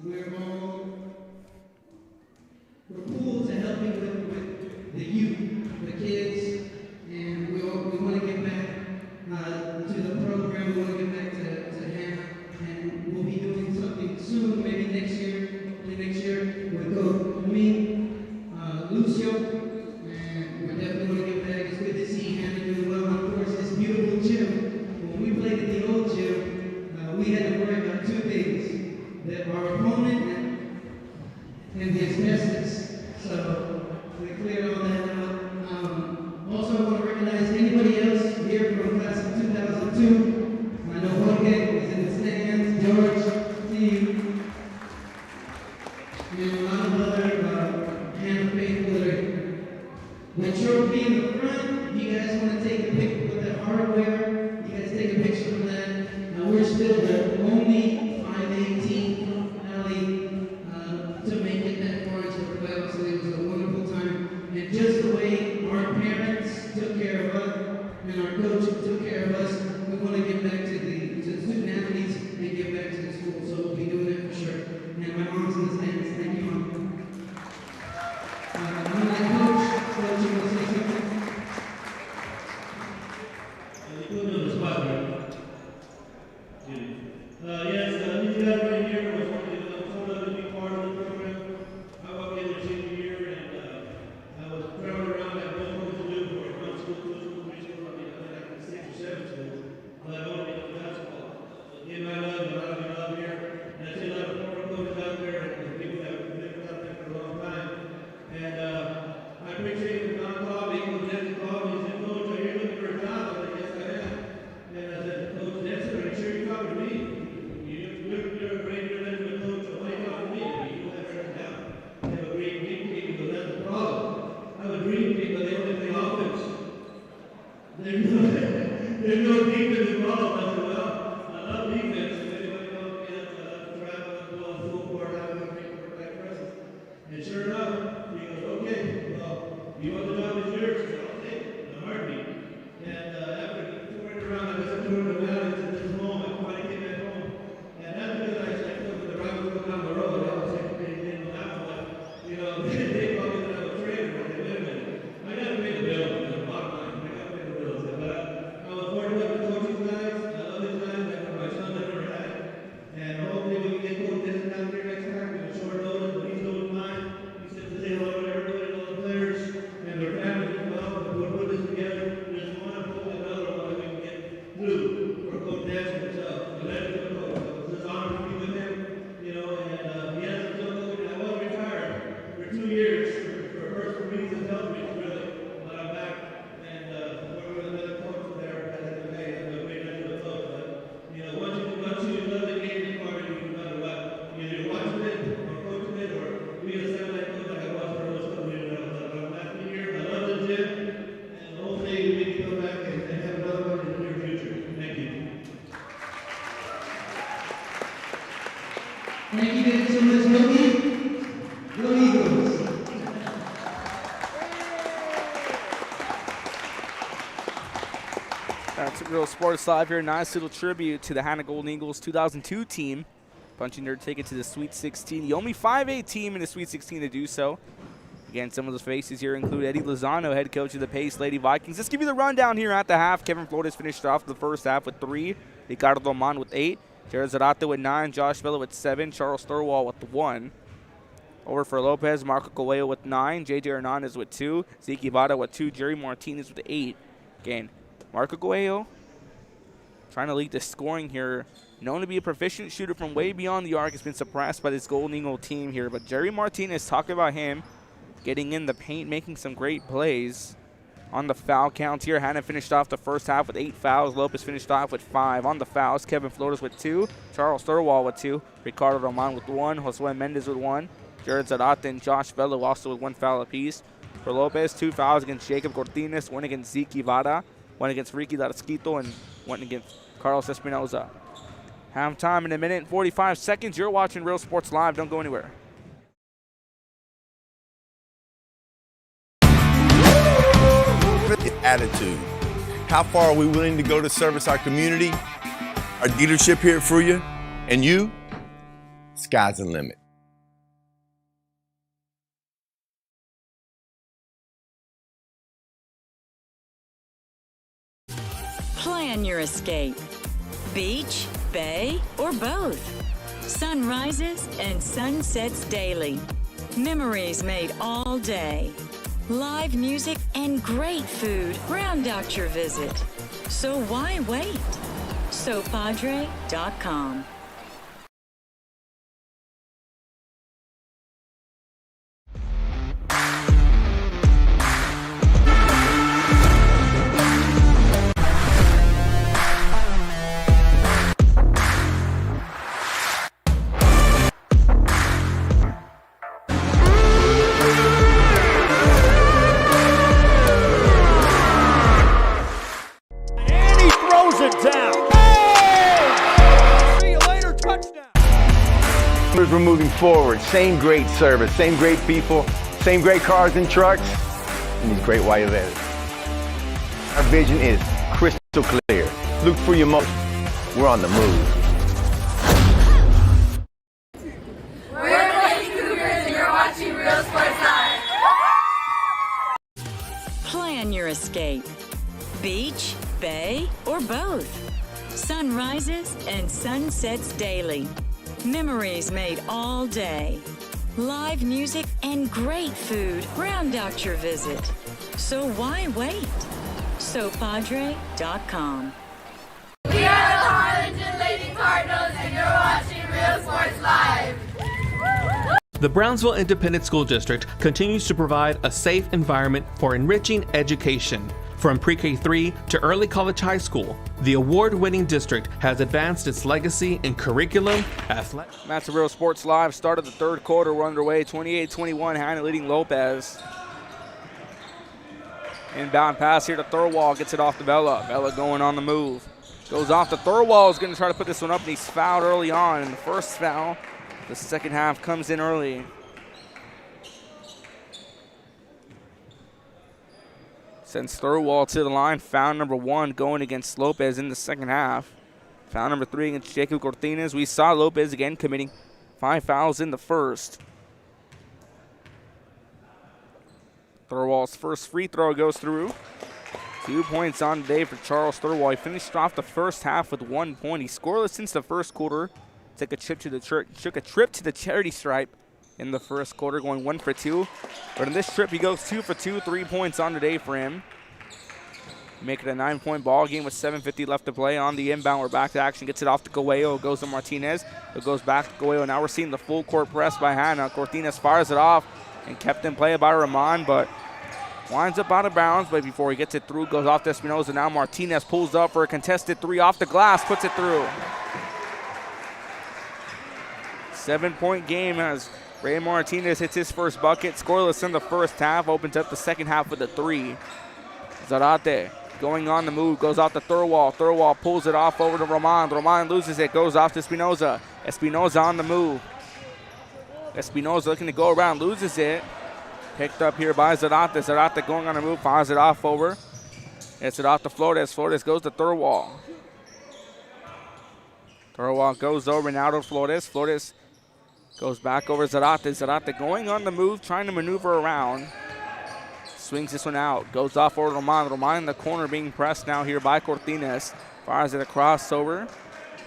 we're pulled to helping with the youth, the kids, and we want to get back to the program. We want to get back to Hanna, and we'll be doing something soon, maybe next year, with Coach Lucio, and we're definitely going to get back. It's good to see Hanna doing well. And of course, this beautiful gym. When we played at the old gym, we had to worry about two things: that our opponent and the asbestos. So we cleared all that out. Also, I want to recognize anybody else here from class of 2002. I know Jorge is in the stands. George, see you. And a lot of other Hanna faithful that are with trophy in the front hardware. You guys take a picture from that. We're still the only 5A team from Valley to make it that far into the playoffs, so it was a wonderful time. And just the way our parents took care of us and our coach took care of us, we want to give back to the student athletes and give back to the school. So we'll be doing that for sure. And my mom's in the stands. Thank you, Mom. Coach, you want to say something? Yes, these guys right here was told us to be part of the program. I walked in their senior year and I was traveling around like what to do for one school, three schools, like 6 or 7 schools. But I wanted to play basketball. Again, my love, a lot of you love here. And I see a lot of former coaches out there and people that have been out there for a long time. And I appreciate the non-club, even the next club. He said, Coach, are you looking for a job? I said, yes, I am. And I said, Coach, that's it. Are you sure you're talking to me? You're a great individual coach, so why talk to me? You have it down. They have a great team because that's the problem. I have a dream team, but they only play offense. There's no defense involved. I said, well, I love defense. If anybody knows me, I love to travel and go on the full court, I have a great quarterback presence. And sure enough, he goes, okay, well, you want the job is yours? I said, I'll take it in a heartbeat. And after touring around, I guess I toured the valley to this moment, finally came back home. And that's because I took the Brownsville down the road. I was like, they didn't know that one. You know, they probably didn't have a trainer. But they wait a minute. I got to pay the bill. That's the bottom line. I got to pay the bills. But I was fortunate to coach these guys. I love these guys. I know my son never had it. And hopefully we can get Coach Denson down here next time. We have short notice, but he's doing fine. He said to say hello to everybody and all the players and their families as well. We'll put this together. There's one and hopefully another one that we can get through for Coach Denson himself. The legend of the coach. It's an honor to be with him, you know, and yes, I'm still coaching. I was retired for 2 years for personal reasons, health reasons, really. But I'm back, and working with another coach there at the day. I'm a great mentor of coach. But, you know, once you love the game, it's part of you no matter what. Either you're watching it or coaching it or being a satellite coach like I was for those couple years. But I'm back here. I love the gym, and hopefully we can come back and have another one in the near future. Thank you. Thank you guys so much, Loki. Go Eagles. That's Real Sports Live here. Nice little tribute to the Hanna Golden Eagles 2002 team, punching their ticket to the Sweet 16. The only 5A team in the Sweet 16 to do so. Again, some of those faces here include Eddie Lozano, head coach of the Pace Lady Vikings. Let's give you the rundown here at the half. Kevin Flores finished off the first half with 3. Ricardo Doman with 8. Jared Zarate with 9. Josh Villa with 7. Charles Thurwall with 1. Over for Lopez, Marco Coelho with 9. J.J. Hernandez with 2. Zeke Ivada with 2. Jerry Martinez with 8. Again, Marco Coelho trying to lead the scoring here. Known to be a proficient shooter from way beyond the arc. Has been suppressed by this Golden Eagle team here. But Jerry Martinez, talking about him getting in the paint, making some great plays. On the foul count here, Hanna finished off the first half with 8 fouls. Lopez finished off with 5. On the fouls, Kevin Flores with 2. Charles Thurwall with 2. Ricardo Roman with 1. Josue Mendez with 1. Jared Zarate and Josh Velo also with 1 foul apiece. For Lopez, 2 fouls against Jacob Cortines, 1 against Zeke Ivada, 1 against Ricky Larasquito, and 1 against Carlos Espinoza. Halftime in 1 minute and 45 seconds. You're watching Real Sports Live. Don't go anywhere. Attitude. How far are we willing to go to service our community, our dealership here at Fruya, and you? Sky's the limit. Plan your escape. Beach, bay, or both. Sunrises and sunsets daily. Memories made all day. Live music and great food round out your visit. So why wait? SoPadre.com. we're moving forward. Same great service, same great people, same great cars and trucks, and these great white letters. Our vision is crystal clear. Look for your most. We're on the move. We're the Lady Cougars and you're watching Real Sports Live. Plan your escape. Beach, bay, or both. Sunrises and sunsets daily. Memories made all day. Live music and great food round out your visit. So why wait? SoPadre.com. We are the Harlingen Lady Cardinals and you're watching Real Sports Live. The Brownsville Independent School District continues to provide a safe environment for enriching education. From pre-K 3 to early college high school, the award-winning district has advanced its legacy in curriculum, athletics. That's a Real Sports Live. Start of the third quarter. We're underway. 28-21. Hanna leading Lopez. Inbound pass here to Thurwall. Gets it off to Vela. Vela going on the move. Goes off to Thurwall. Is going to try to put this one up, and he's fouled early on. And the first foul, the second half comes in early. Sends Thurwall to the line. Foul number 1 going against Lopez in the second half. Foul number 3 against Jacob Cortines. We saw Lopez again committing 5 fouls in the first. Thurwall's first free throw goes through. 2 points on today for Charles Thurwall. He finished off the first half with 1 point. He's scoreless since the first quarter. Took a trip to the charity stripe in the first quarter, going 1 for 2. But in this trip, he goes 2 for 2, 3 points on today for him. Make it a 9-point ball game with 7:50 left to play. On the inbound, we're back to action. Gets it off to Coelho. It goes to Martinez. It goes back to Coelho. Now we're seeing the full court press by Hanna. Cortines fires it off and kept in play by Rahman, but winds up out of bounds. But before he gets it through, goes off to Espinoza. Now Martinez pulls up for a contested 3 off the glass, puts it through. 7-point game as Ray Martinez hits his first bucket. Scoreless in the first half. Opens up the second half with a 3. Zarate going on the move. Goes off to Thurwall. Thurwall pulls it off over to Roman. Roman loses it. Goes off to Espinoza. Espinoza on the move. Espinoza looking to go around. Loses it. Picked up here by Zarate. Zarate going on the move. Fires it off over. Gets it off to Flores. Flores goes to Thurwall. Thurwall goes over now to Flores. Flores goes back over Zarate. Zarate going on the move, trying to maneuver around. Swings this one out. Goes off over Roman. Roman in the corner being pressed now here by Cortines. Fires it across over.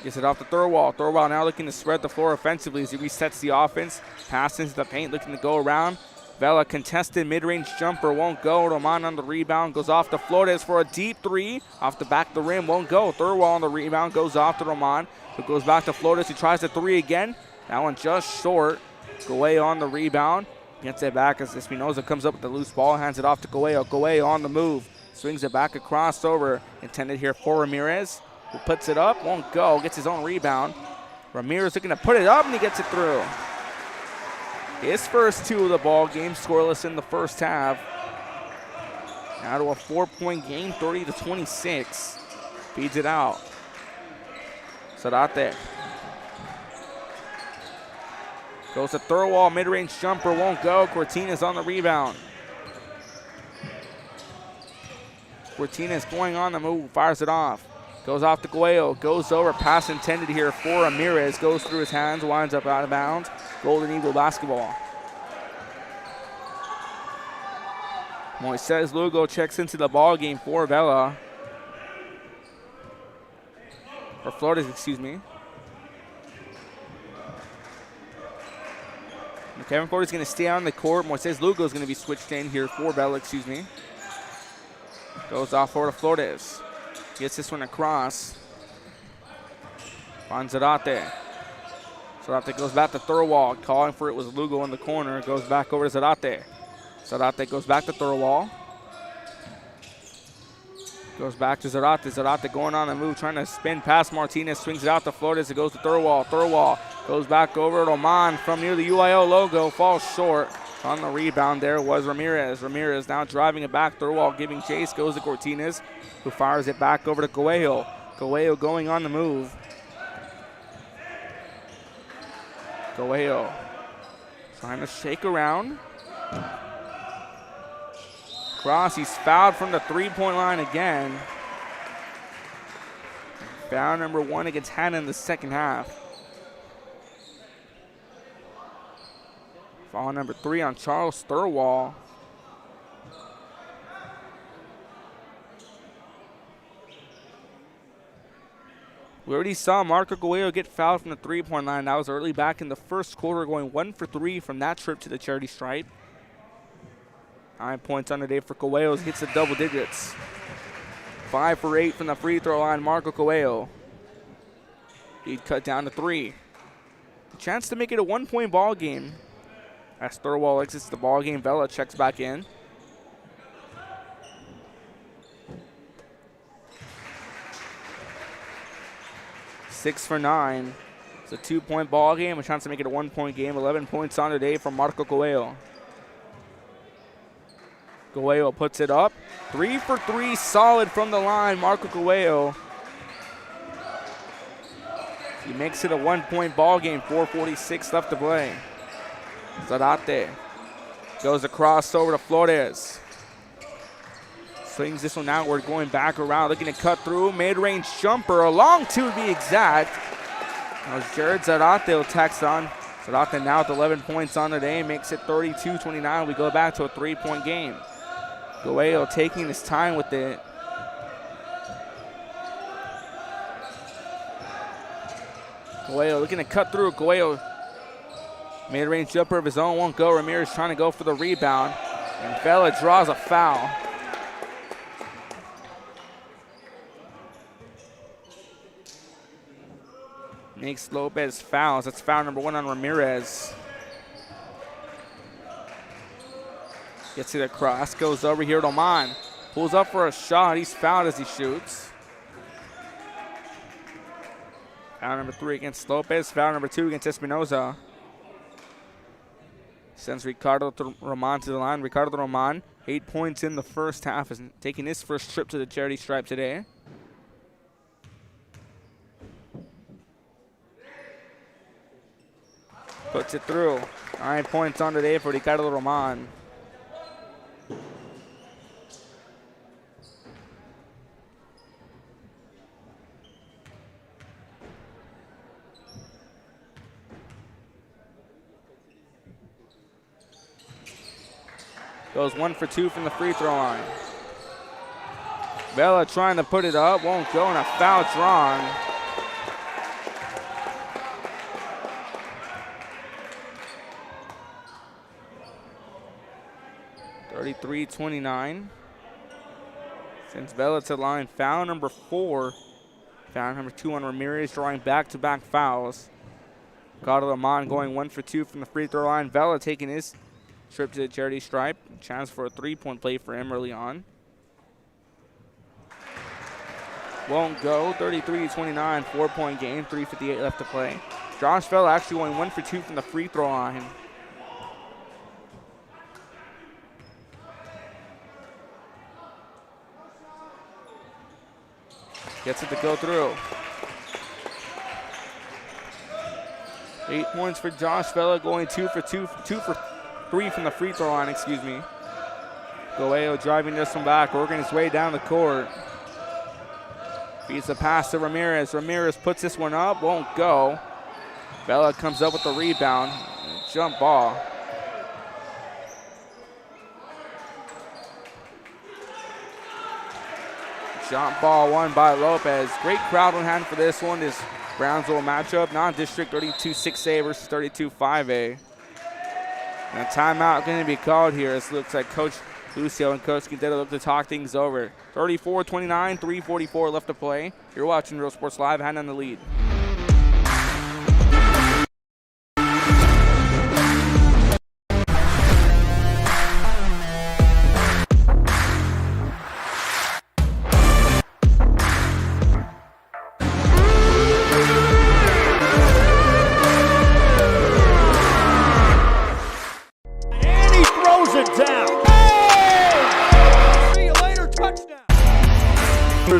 Gets it off to Thurwall. Thurwall now looking to spread the floor offensively as he resets the offense. Pass into the paint, looking to go around. Vela contested mid-range jumper, won't go. Roman on the rebound, goes off to Flores for a deep 3. Off the back of the rim, won't go. Thurwall on the rebound, goes off to Roman. Who goes back to Flores, he tries the 3 again. That one just short. Coelho on the rebound. Gets it back as Espinoza comes up with the loose ball, hands it off to Coelho. Coelho on the move. Swings it back across over. Intended here for Ramirez, who puts it up, won't go. Gets his own rebound. Ramirez looking to put it up, and he gets it through. His first 2 of the ball game, scoreless in the first half. Now to a 4-point game, 30-26. Feeds it out. Zarate. Goes to Thurwall, mid-range jumper, won't go. Cortines on the rebound. Cortines going on the move, fires it off. Goes off to Coelho, goes over, pass intended here for Ramirez. Goes through his hands, winds up out of bounds. Golden Eagle basketball. Moises Lugo checks into the ball game for Vela. Or Flores, excuse me. Kevin Flores is going to stay on the court. Moises Lugo is going to be switched in here for Vela, excuse me. Goes off over to Flores. Gets this one across. Finds Zarate. Zarate goes back to Thurwall. Calling for it was Lugo in the corner. Goes back over to Zarate. Zarate goes back to Thurwall. Goes back to Zarate. Zarate going on the move, trying to spin past Martinez. Swings it out to Flores. It goes to Thurwall. Thurwall goes back over to Roman from near the UIO logo. Falls short. On the rebound there was Ramirez. Ramirez now driving it back. Thurwall giving chase. Goes to Cortines, who fires it back over to Coelho. Coelho going on the move. Coelho trying to shake around. Cross, he's fouled from the three-point line again. Foul number 1 against Hanna in the second half. Foul number 3 on Charles Thurwall. We already saw Marco Coelho get fouled from the three-point line. That was early back in the first quarter, going 1 for 3 from that trip to the charity stripe. 9 points on the day for Coelho. Hits the double digits. 5 for 8 from the free throw line, Marco Coelho. He'd cut down to 3. A chance to make it a 1-point ball game. As Thurwall exits the ball game, Vela checks back in. Six for 9. It's a 2-point ball game. A chance to make it a 1-point game. 11 points on the day from Marco Coelho. Coelho puts it up. 3 for 3, solid from the line, Marco Coelho. He makes it a 1-point ball game. 4:46 left to play. Zarate goes across over to Flores. Swings this one outward, going back around, looking to cut through. Mid-range jumper, a long two to be exact. As Jared Zarate will text on. Zarate now with 11 points on the day, makes it 32-29. We go back to a 3-point game. Coelho taking his time with it. Coelho looking to cut through. Coelho, mid-range jumper of his own, won't go. Ramirez trying to go for the rebound. And Vela draws a foul. Makes Lopez fouls. That's foul number 1 on Ramirez. Gets it across, goes over here to Oman. Pulls up for a shot. He's fouled as he shoots. Foul number 3 against Lopez. Foul number 2 against Espinoza. Sends Ricardo Roman to the line. Ricardo Roman, 8 points in the first half, is taking his first trip to the charity stripe today. Puts it through. 9 points on the day for Ricardo Roman. Goes 1 for 2 from the free throw line. Vela trying to put it up, won't go, and a foul drawn. (33-29). Sends Vela to the line. Foul number 4. Foul number 2 on Ramirez, drawing back-to-back fouls. Ricardo Roman going 1 for 2 from the free throw line. Vela taking his trip to the charity stripe. Chance for a 3-point play for him early on. Won't go. 33-29, 4-point game. 3:58 left to play. Josh Vela actually going 1 for 2 from the free throw line. Gets it to go through. 8 points for Josh Vela, going 2 for 3 from the free throw line, excuse me. Coelho driving this one back, working his way down the court. Feeds the pass to Ramirez. Ramirez puts this one up, won't go. Vela comes up with the rebound. Jump ball. Jump ball won by Lopez. Great crowd on hand for this one. This Brownsville matchup. Non-district 32-6A versus 32-5A. And a timeout going to be called here. It looks like Coach Lucio and Coach Quintero look to talk things over. 34-29, 3:44 left to play. You're watching Real Sports Live. Hanna in the lead.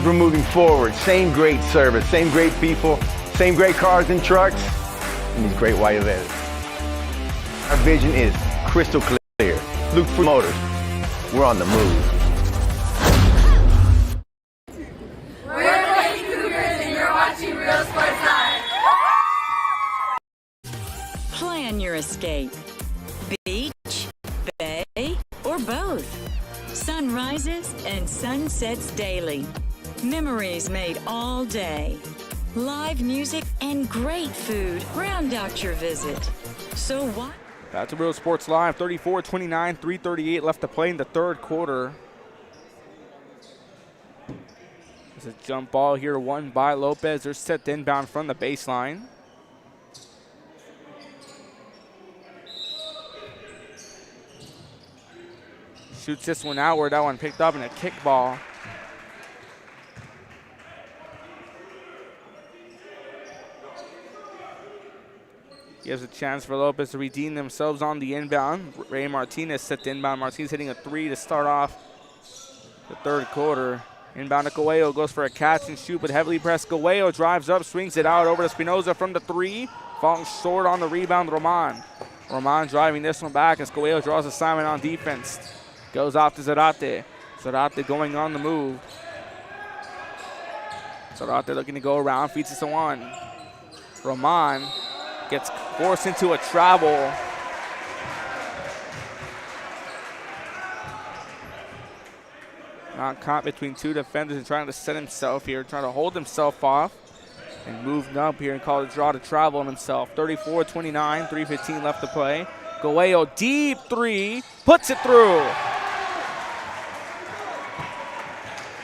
We're moving forward. Same great service, same great people, same great cars and trucks, and these great white events. Our vision is crystal clear. Luke Motors, we're on the move. We're the Lady Cougars and you're watching Real Sports Live. Plan your escape. Beach, bay, or both. Sunrises and sunsets daily. Memories made all day. Live music and great food round out your visit. So what? Back to Real Sports Live, 34-29, 3:38 left to play in the third quarter. There's a jump ball here won by Lopez. They're set to inbound from the baseline. Shoots this one outward. That one picked up in a kick ball. Gives a chance for Lopez to redeem themselves on the inbound. Ray Martinez set to inbound. Martinez hitting a three to start off the third quarter. Inbound to Coelho, goes for a catch and shoot, but heavily pressed. Coelho drives up, swings it out over to Espinoza from the three. Falling short on the rebound, Roman. Roman driving this one back as Coelho draws assignment on defense. Goes off to Zarate. Zarate going on the move. Zarate looking to go around, feeds it to one. Roman gets forced into a travel. Not caught between two defenders and trying to set himself here, trying to hold himself off and moved up here and called a draw to travel on himself. 34-29, 3:15 left to play. Coelho, deep three, puts it through.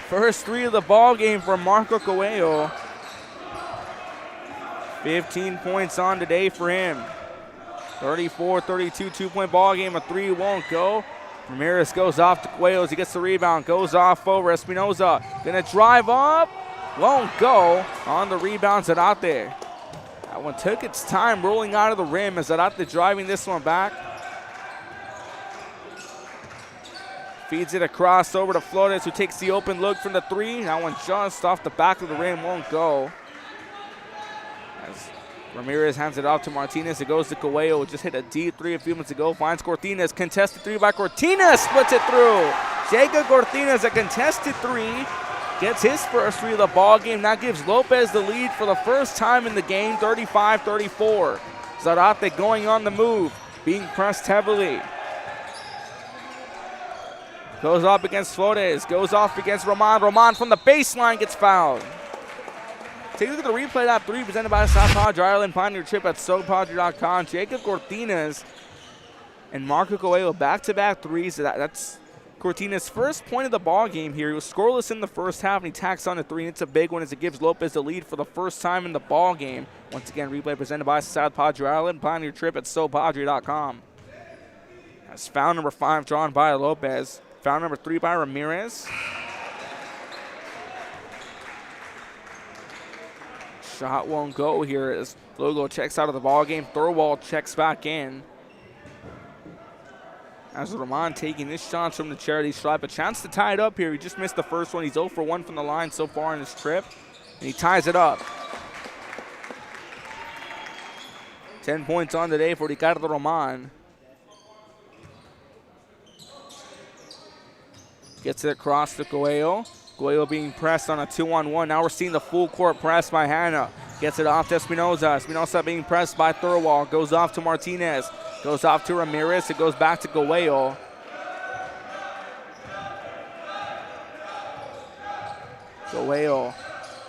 First three of the ball game for Marco Coelho. 15 points on today for him. 34-32, two-point ball game. A three won't go. Ramirez goes off to Coelho as he gets the rebound. Goes off over Espinoza. Gonna drive up. Won't go. On the rebound, Zarate. That one took its time rolling out of the rim as Zarate driving this one back. Feeds it across over to Flores, who takes the open look from the three. That one just off the back of the rim, won't go. As Ramirez hands it off to Martinez, it goes to Coelho, just hit a deep three a few minutes ago. Finds Cortines, contested three by Cortines, splits it through. Jacob Cortines, a contested three, gets his first three of the ball game. That gives Lopez the lead for the first time in the game, 35-34. Zarate going on the move, being pressed heavily. Goes up against Flores, goes off against Roman. Roman from the baseline gets fouled. Take a look at the replay of that three presented by South Padre Ireland. Find your trip at SoPadre.com. Jacob Cortines and Marco Coelho back-to-back threes. That's Cortines' first point of the ball game here. He was scoreless in the first half, and he tacks on a three, and it's a big one as it gives Lopez the lead for the first time in the ball game. Once again, replay presented by South Padre Ireland. Find your trip at SoPadre.com. That's foul number 5 drawn by Lopez. Foul number 3 by Ramirez. Shot won't go here as Logo checks out of the ball game. Thorwald checks back in. As Roman taking his shots from the charity stripe. A chance to tie it up here. He just missed the first one. He's 0 for 1 from the line so far in this trip. And he ties it up. 10 points on today for Ricardo Roman. Gets it across to Coelho. Coelho being pressed on a 2-on-1. Now we're seeing the full court press by Hanna. Gets it off to Espinoza. Espinoza being pressed by Thorwald. Goes off to Martinez. Goes off to Ramirez. It goes back to Coelho. Coelho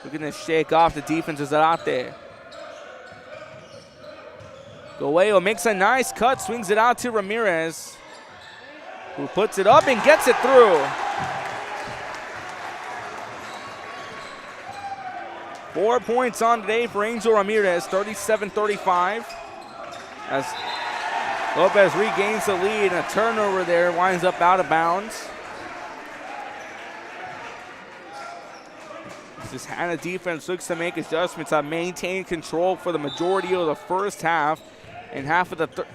looking to shake off the defense of Zarate. Coelho makes a nice cut. Swings it out to Ramirez, who puts it up and gets it through. 4 points on today for Angel Ramirez, 37-35. As Lopez regains the lead, and a turnover there, winds up out of bounds. This Hanna defense looks to make adjustments. Maintain control for the majority of the first half and half of the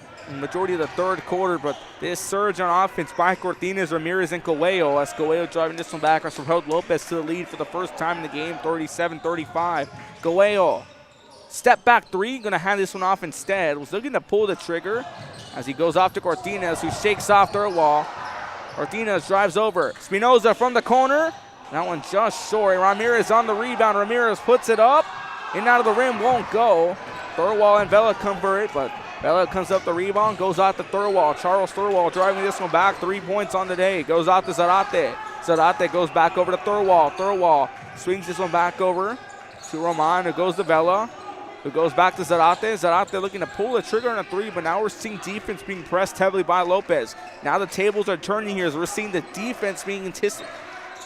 majority of the third quarter, but this surge on offense by Cortines, Ramirez, and Coelho, as Coelho driving this one back, has propelled Lopez to the lead for the first time in the game, 37-35. Coelho, step back three, gonna hand this one off instead. Was looking to pull the trigger, as he goes off to Cortinas, who shakes off Thurwall. Cortinas drives over. Espinoza from the corner. That one just short. Ramirez on the rebound. Ramirez puts it up. In and out of the rim, won't go. Thurwall and Vela convert, but Vela comes up the rebound, goes out to Thurwall. Charles Thurwall driving this one back. 3 points on the day. Goes out to Zarate. Zarate goes back over to Thurwall. Thurwall swings this one back over to Roman, who goes to Vela, who goes back to Zarate. Zarate looking to pull the trigger on a three, but now we're seeing defense being pressed heavily by Lopez. Now the tables are turning here as we're seeing the defense being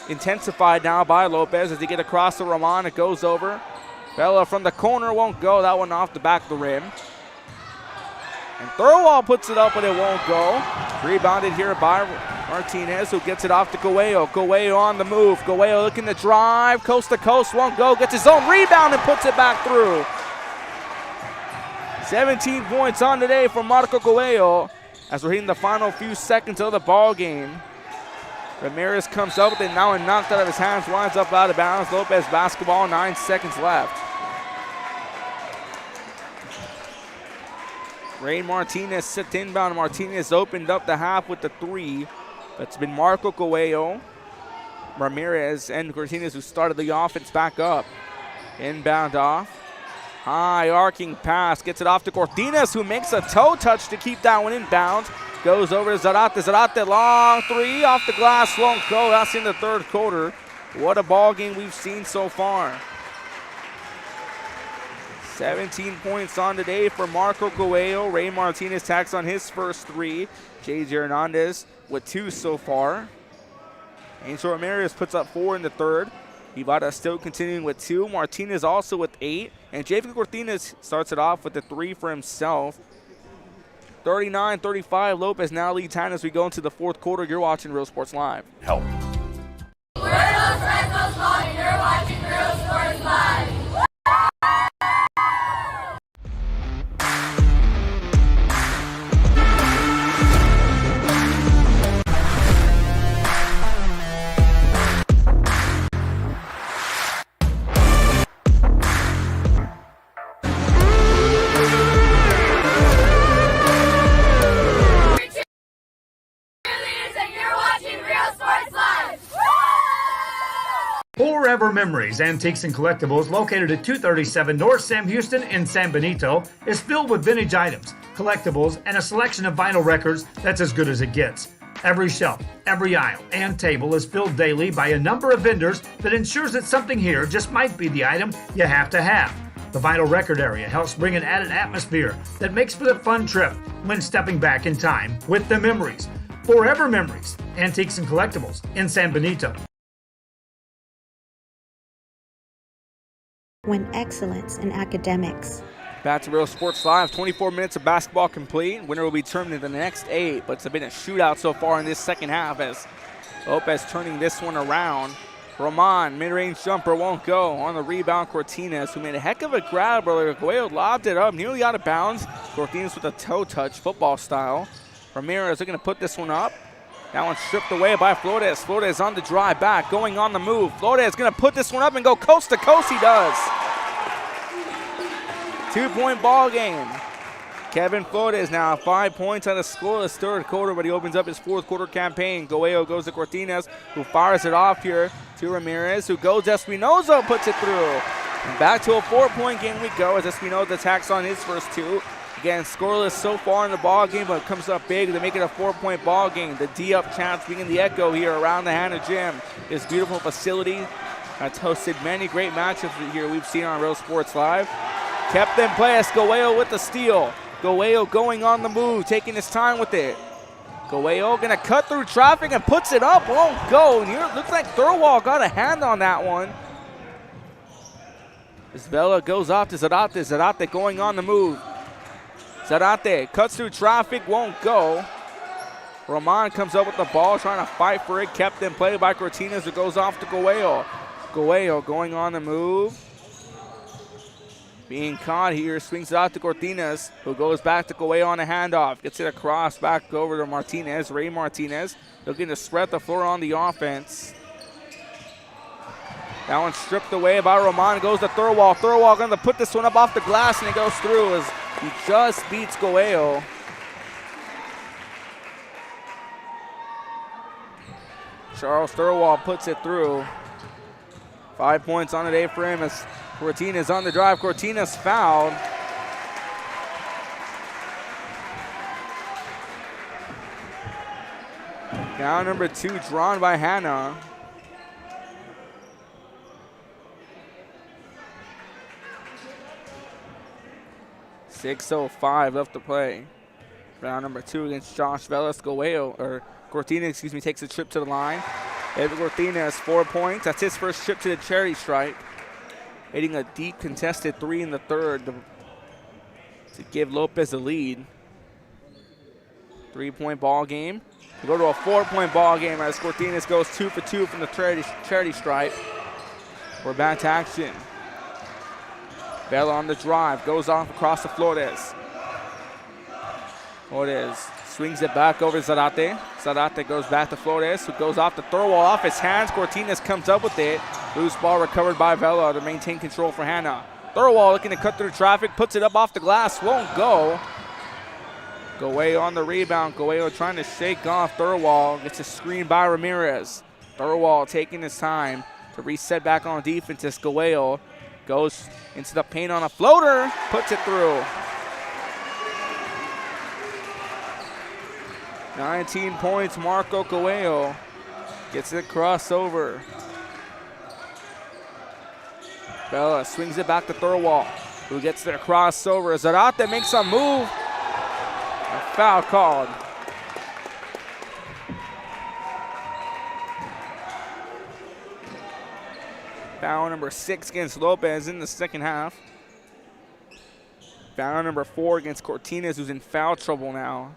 intensified now by Lopez as they get across to Roman. It goes over. Vela from the corner won't go. That one off the back of the rim. And Thurwall puts it up, but it won't go. Rebounded here by Martinez, who gets it off to Coelho. Coelho on the move. Coelho looking to drive. Coast to coast, won't go. Gets his own rebound and puts it back through. 17 points on today for Marco Coelho as we're hitting the final few seconds of the ball game. Ramirez comes up with it now and knocked out of his hands, winds up out of bounds. Lopez basketball, 9 seconds left. Ray Martinez sits inbound. Martinez opened up the half with the three. That's been Marco Coelho, Ramirez, and Cortinas who started the offense back up. Inbound off. High arcing pass. Gets it off to Cortinas, who makes a toe touch to keep that one inbound. Goes over to Zarate. Zarate, long three off the glass, won't go. That's in the third quarter. What a ball game we've seen so far. 17 points on today for Marco Coelho. Ray Martinez tacks on his first three. J.J. Hernandez with 2 so far. Angel Ramirez puts up 4 in the third. Ivada still continuing with 2. Martinez also with 8. And Javier Cortinas starts it off with the 3 for himself. 39-35, Lopez now leads Hanna as we go into the fourth quarter. You're watching Real Sports Live. Help. We're those red, those long, and you're watching Real Sports Live. Forever Memories, Antiques and Collectibles, located at 237 North Sam Houston in San Benito, is filled with vintage items, collectibles, and a selection of vinyl records that's as good as it gets. Every shelf, every aisle, and table is filled daily by a number of vendors that ensures that something here just might be the item you have to have. The vinyl record area helps bring an added atmosphere that makes for the fun trip when stepping back in time with the memories. Forever Memories, Antiques and Collectibles in San Benito. When excellence in academics Back to Real Sports Live. 24 minutes of basketball complete. Winner will be determined in the next 8, but it's been a shootout so far in this second half as Lopez turning this one around. Roman, mid-range jumper won't go. On the rebound, Cortinas, who made a heck of a grab earlier. Coelho lobbed it up, nearly out of bounds. Cortinas with a toe touch, football style. Ramirez looking to put this one up. That one stripped away by Flores. Flores on the drive back, going on the move. Flores going to put this one up and go coast to coast. He does. 2-point ball game. Kevin Flores now 5 points on a scoreless third quarter, but he opens up his fourth quarter campaign. Coelho goes to Cortinas, who fires it off here to Ramirez, who goes to Espinoza, puts it through. And back to a 4-point game we go as Espinoza attacks on his first 2. Again, scoreless so far in the ball game, but it comes up big to make it a 4-point ball game. The D-up chants being the echo here around the Hanna Gym. This beautiful facility that's hosted many great matchups here we've seen on Real Sports Live. Kept in play as Coelho with the steal. Coelho going on the move, taking his time with it. Coelho gonna cut through traffic and puts it up, won't go. And here it looks like Thurwall got a hand on that one. As Vela goes off to Zarate. Zarate going on the move. Zarate cuts through traffic, won't go. Roman comes up with the ball, trying to fight for it. Kept in play by Cortinas, who goes off to Coelho. Coelho going on the move. Being caught here, swings it out to Cortinas, who goes back to Coelho on a handoff. Gets it across, back over to Martinez, Ray Martinez, looking to spread the floor on the offense. That one stripped away by Roman, goes to Thurwall. Thurwall going to put this one up off the glass, and it goes through as he just beats Coelho. Charles Thurwall puts it through. 5 points on the day for him as Cortinas on the drive. Cortinas fouled. Foul number 2 drawn by Hanna. .6:05 left to play. Foul number 2 against Josh Velas. Cortinas, takes a trip to the line. David Cortinas, 4 points. That's his first trip to the charity stripe. Hitting a deep contested 3 in the third to give Lopez the lead. 3-point ball game. We go to a 4-point ball game as Cortinas goes 2 for 2 from the charity stripe. We're back to action. Bella on the drive, goes off across the Flores. Flores swings it back over to Zarate. Zarate goes back to Flores, who goes off the Thurwall off his hands. Cortinas comes up with it. Loose ball recovered by Vela to maintain control for Hanna. Thurwall looking to cut through traffic, puts it up off the glass, won't go. Goeyo on the rebound. Goeyo trying to shake off Thurwall. Gets a screen by Ramirez. Thurwall taking his time to reset back on defense as Goeyo goes into the paint on a floater, puts it through. 19 points, Marco Goeyo gets it crossover. Bella swings it back to Thurwall, who gets their crossover. Zarate makes a move. A foul called. Foul number 6 against Lopez in the second half. Foul number 4 against Cortinas, who's in foul trouble now.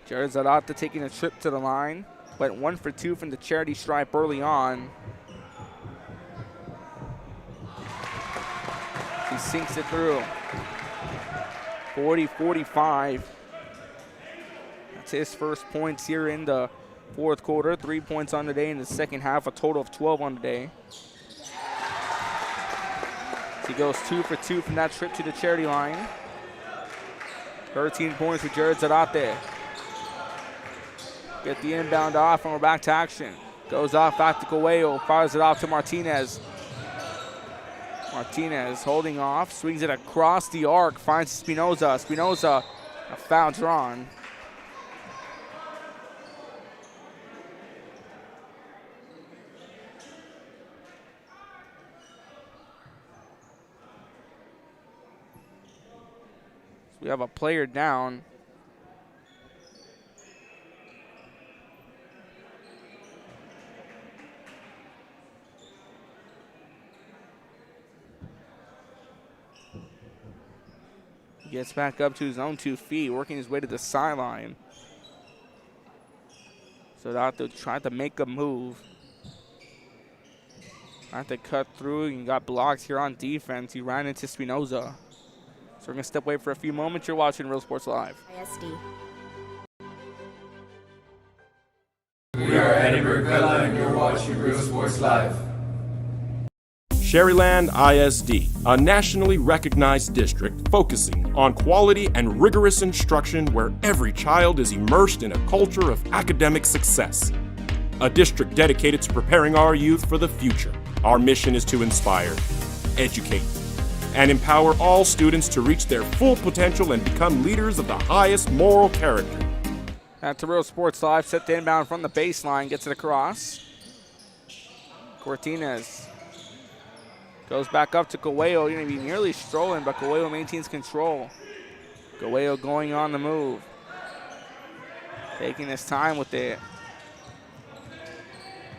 Jared Zarate taking a trip to the line. Went 1 for 2 from the charity stripe early on. He sinks it through. 40-45. That's his first points here in the fourth quarter. 3 points on the day in the second half, a total of 12 on the day. He goes 2 for 2 from that trip to the charity line. 13 points for Jared Zarate. Get the inbound off and we're back to action. Goes off back to Goeyo, fires it off to Martinez. Martinez holding off, swings it across the arc, finds Espinoza. Espinoza, a foul drawn. So we have a player down. Gets back up to his own 2 feet, working his way to the sideline. So Dato tried to make a move. Tried to cut through and got blocks here on defense. He ran into Espinoza. So we're going to step away for a few moments. You're watching Real Sports Live. ISD. We are Edinburgh Villa and you're watching Real Sports Live. Sherryland ISD, a nationally recognized district focusing on quality and rigorous instruction where every child is immersed in a culture of academic success. A district dedicated to preparing our youth for the future. Our mission is to inspire, educate, and empower all students to reach their full potential and become leaders of the highest moral character. That's Real Sports Live, set to inbound from the baseline, gets it across. Cortinas goes back up to Goeyo. Going to be nearly strolling, but Goeyo maintains control. Goeyo going on the move. Taking his time with it.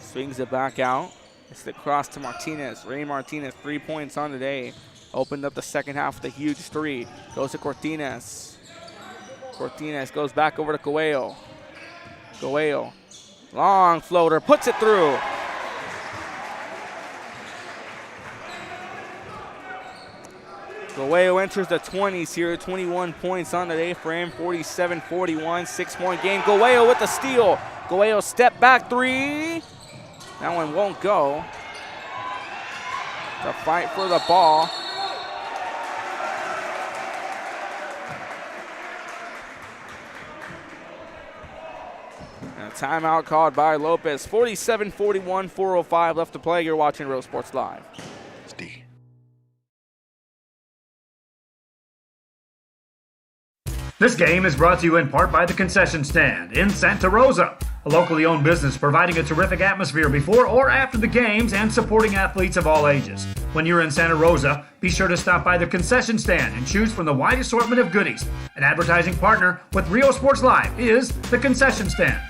Swings it back out. It's the cross to Martinez. Ray Martinez, 3 points on the day. Opened up the second half with a huge 3. Goes to Cortinas. Cortinas goes back over to Goeyo. Goeyo, long floater, puts it through. Goeyo enters the 20s here, 21 points on the day for him, 47-41, 6-point game. Goeyo with the steal. Goeyo step back 3. That one won't go. The fight for the ball. timeout called by Lopez. 47-41, 4:05 left to play. You're watching Real Sports Live. This game is brought to you in part by the Concession Stand in Santa Rosa, a locally owned business providing a terrific atmosphere before or after the games and supporting athletes of all ages. When you're in Santa Rosa, be sure to stop by the Concession Stand and choose from the wide assortment of goodies. An advertising partner with Real Sports Live is the Concession Stand.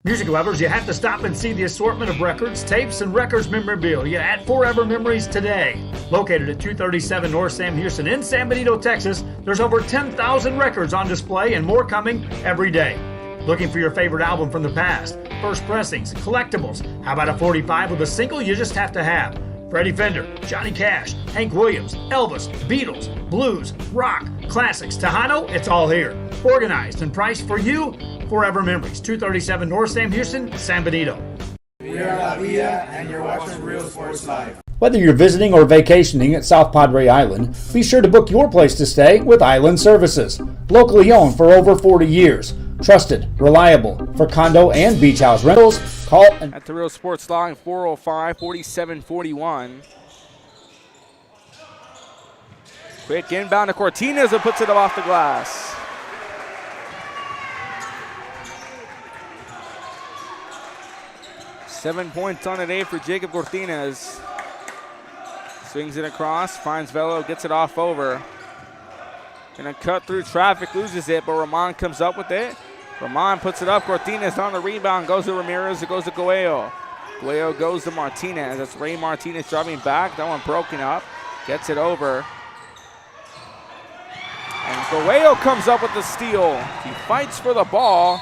Music lovers, you have to stop and see the assortment of records, tapes, and records memorabilia at Forever Memories today. Located at 237 North Sam Houston in San Benito, Texas, there's over 10,000 records on display and more coming every day. Looking for your favorite album from the past, first pressings, collectibles. How about a 45 with a single you just have to have? Freddie Fender, Johnny Cash, Hank Williams, Elvis, Beatles, blues, rock, classics, Tejano, it's all here. Organized and priced for you. Forever Memories, 237 North Sam Houston, San Benito. We are La Villa, and you're watching Real Sports Live. Whether you're visiting or vacationing at South Padre Island, be sure to book your place to stay with Island Services. Locally owned for over 40 years. Trusted, reliable for condo and beach house rentals. Call at the Real Sports Line, 4:05, 47-41. Quick inbound to Cortines and puts it off the glass. Seven points on the day for Jacob Cortines. Swings it across, finds Velo, gets it off over. Gonna cut through traffic, loses it, but Ramon comes up with it. Ramon puts it up, Cortines on the rebound, goes to Ramirez, it goes to Coelho. Coelho goes to Martinez, that's Ray Martinez driving back, that one broken up, gets it over. And Coelho comes up with the steal. He fights for the ball.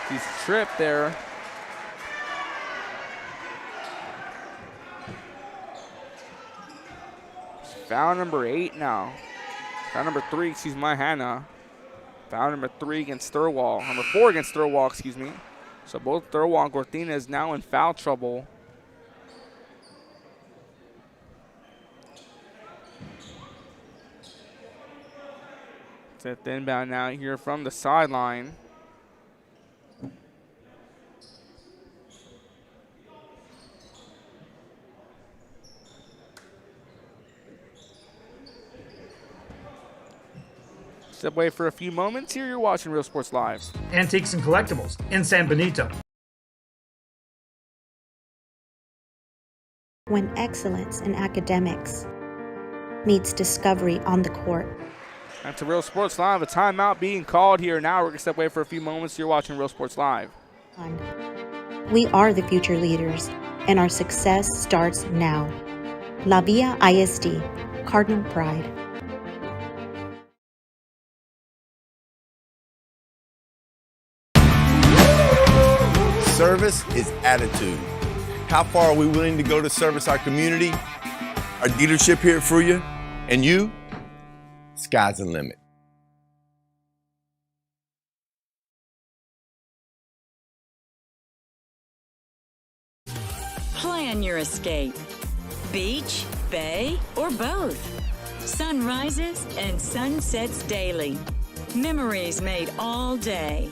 He's tripped there. Foul number 8 now. Foul number 3, excuse me, Hanna. Foul number 3 against Thurwall. Number 4 against Thurwall, excuse me. So both Thurwall and Cortines now in foul trouble. Set the inbound now here from the sideline. Step away for a few moments. Here you're watching Real Sports Live. Antiques and Collectibles in San Benito. When excellence in academics meets discovery on the court. That's a Real Sports Live. A timeout being called here. Now we're going to step away for a few moments. You're watching Real Sports Live. We are the future leaders, and our success starts now. La Villa ISD, Cardinal Pride. Service is attitude. How far are we willing to go to service our community, our dealership here at Fruya, and you? Sky's the limit. Plan your escape. Beach, bay, or both. Sun rises and sun sets daily. Memories made all day.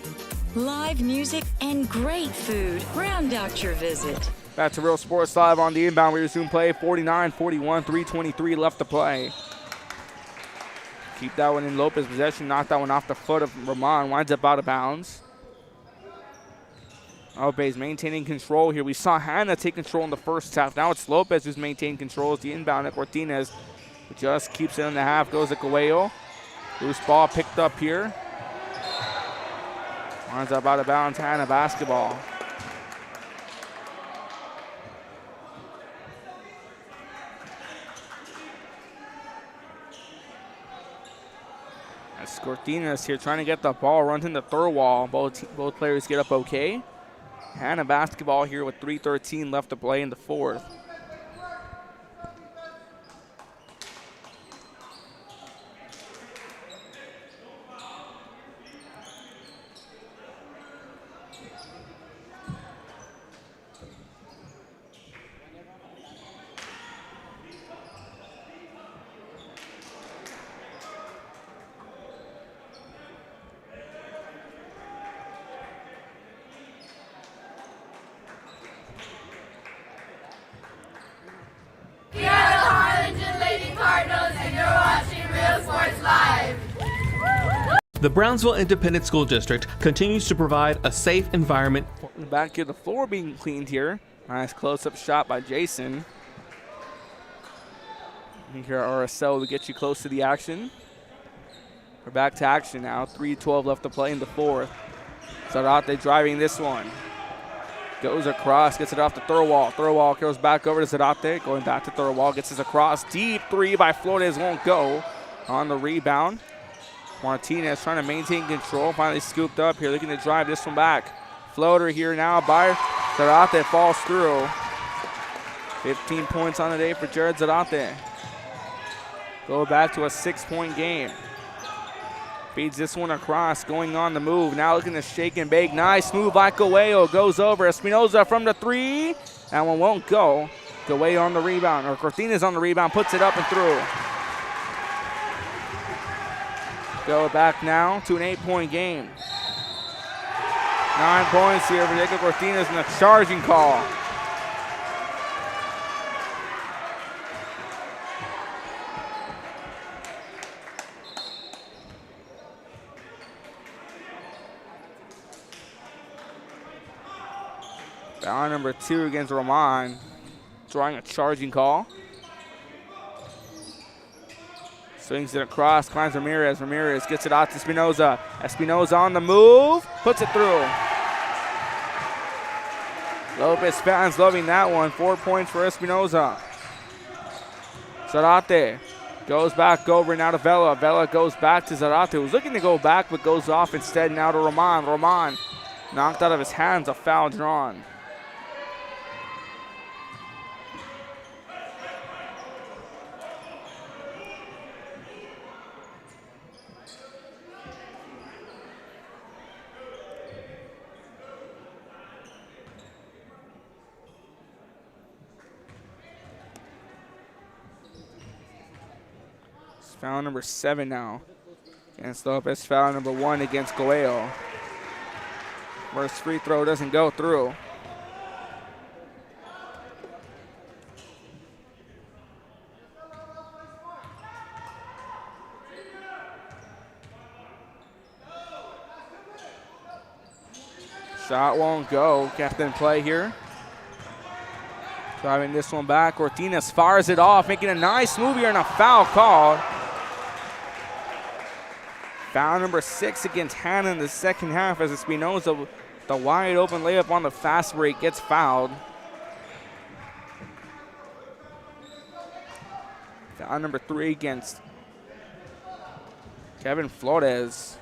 Live music and great food round out your visit. Back to Real Sports Live on the inbound. We resume play. 49-41, 3:23 left to play. Keep that one in Lopez possession. Knock that one off the foot of Ramon. Winds up out of bounds. Lopez maintaining control here. We saw Hanna take control in the first half. Now it's Lopez who's maintained control as the inbound at Cortines. Just keeps it in the half. Goes to Coelho. Loose ball picked up here. Winds up out of bounds. Hanna basketball. That's Cortines here trying to get the ball. Runs into Thurwall. Both players get up okay. Hanna basketball here with 3:13 left to play in the fourth. The Brownsville Independent School District continues to provide a safe environment. Back here, the floor being cleaned here. Nice close-up shot by Jason. And here RSL will get you close to the action. We're back to action now. 3:12 left to play in the fourth. Zarate driving this one. Goes across, gets it off the Thurwall. Thurwall goes back over to Zarate. Going back to Thurwall, gets this across. Deep three by Flores, won't go. On the rebound. Martinez trying to maintain control. Finally scooped up here, looking to drive this one back. Floater here now by Zarate, falls through. 15 points on the day for Jared Zarate. Go back to a 6-point game. Feeds this one across, going on the move. Now looking to shake and bake. Nice move by Coelho. Goes over. Espinoza from the three. That one won't go. Coelho on the rebound, or Cortines on the rebound, puts it up and through. Go back now to an 8-point game. 9 points here for Jacob Cortines and a charging call. Foul number 2 against Roman, drawing a charging call. Swings it across, climbs Ramirez. Ramirez gets it out to Espinoza. Espinoza on the move, puts it through. Lopez fans loving that one. 4 points for Espinoza. Zarate goes back over now to Vela. Vela goes back to Zarate, who's looking to go back but goes off instead now to Roman. Roman knocked out of his hands, a foul drawn. Foul number 7 now against Lopez. Foul number 1 against Coelho. First free throw doesn't go through. Shot won't go. Kept in play here. Driving this one back. Cortines fires it off, making a nice move here and a foul called. Foul number 6 against Hanna in the second half as Espinoza, the wide open layup on the fast break, gets fouled. Foul number 3 against Kevin Flores.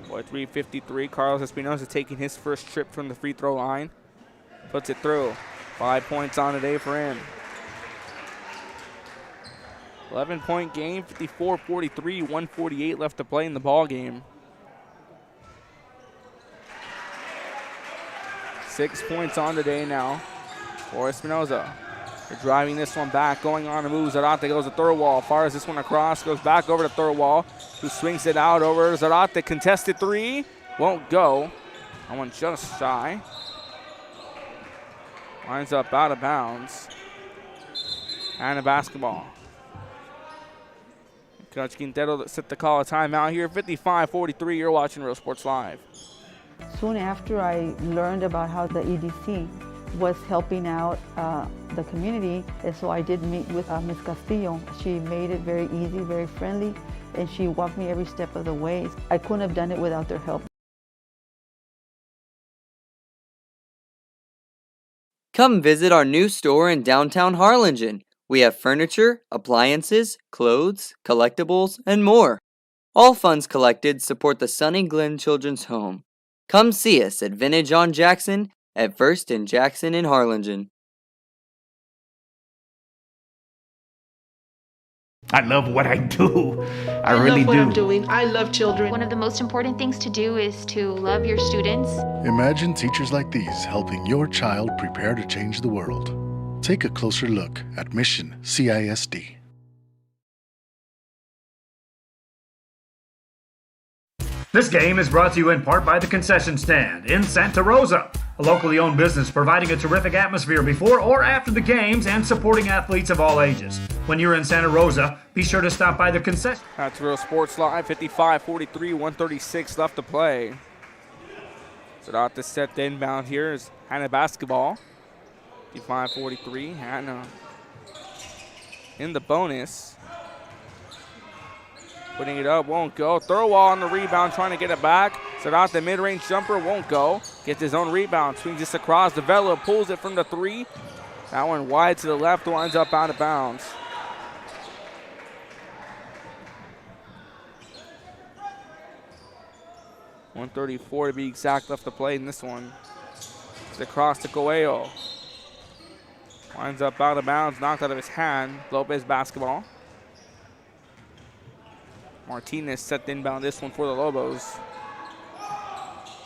Boy, 3:53. Carlos Espinoza taking his first trip from the free throw line. Puts it through. 5 points on the day for him. 11-point game, 54-43, 1:48 left to play in the ball game. 6 points on the day now for Espinoza. They're driving this one back, going on the move. Zarate goes to Thurwall, fires this one across, goes back over to Thurwall, who swings it out over to Zarate. Contested three, won't go. That one just shy. Lines up out of bounds. And a basketball. Coach Quintero set the call a timeout here. 55-43, you're watching Real Sports Live. Soon after I learned about how the EDC was helping out the community, and so I did meet with Ms. Castillo. She made it very easy, very friendly, and she walked me every step of the way. I couldn't have done it without their help. Come visit our new store in downtown Harlingen. We have furniture, appliances, clothes, collectibles, and more. All funds collected support the Sunny Glen Children's Home. Come see us at Vintage on Jackson at First and Jackson in Harlingen. I love what I do. I really love what do. I'm doing. I love children. One of the most important things to do is to love your students. Imagine teachers like these helping your child prepare to change the world. Take a closer look at Mission CISD. This game is brought to you in part by the Concession Stand in Santa Rosa, a locally owned business providing a terrific atmosphere before or after the games and supporting athletes of all ages. When you're in Santa Rosa, be sure to stop by the concession. That's Real Sports Live, 55-43, 136 left to play. So out to set the inbound here is Hanna basketball. 55-43, Hanna in the bonus. Putting it up, won't go. Throw on the rebound, trying to get it back. So out the mid-range jumper, won't go. Gets his own rebound, swings this across. Vela pulls it from the three. That one wide to the left, winds up out of bounds. .134 to be exact left to play in this one. It's across to Coelho. Winds up out of bounds, knocked out of his hand. Lopez basketball. Martinez set the inbound this one for the Lobos.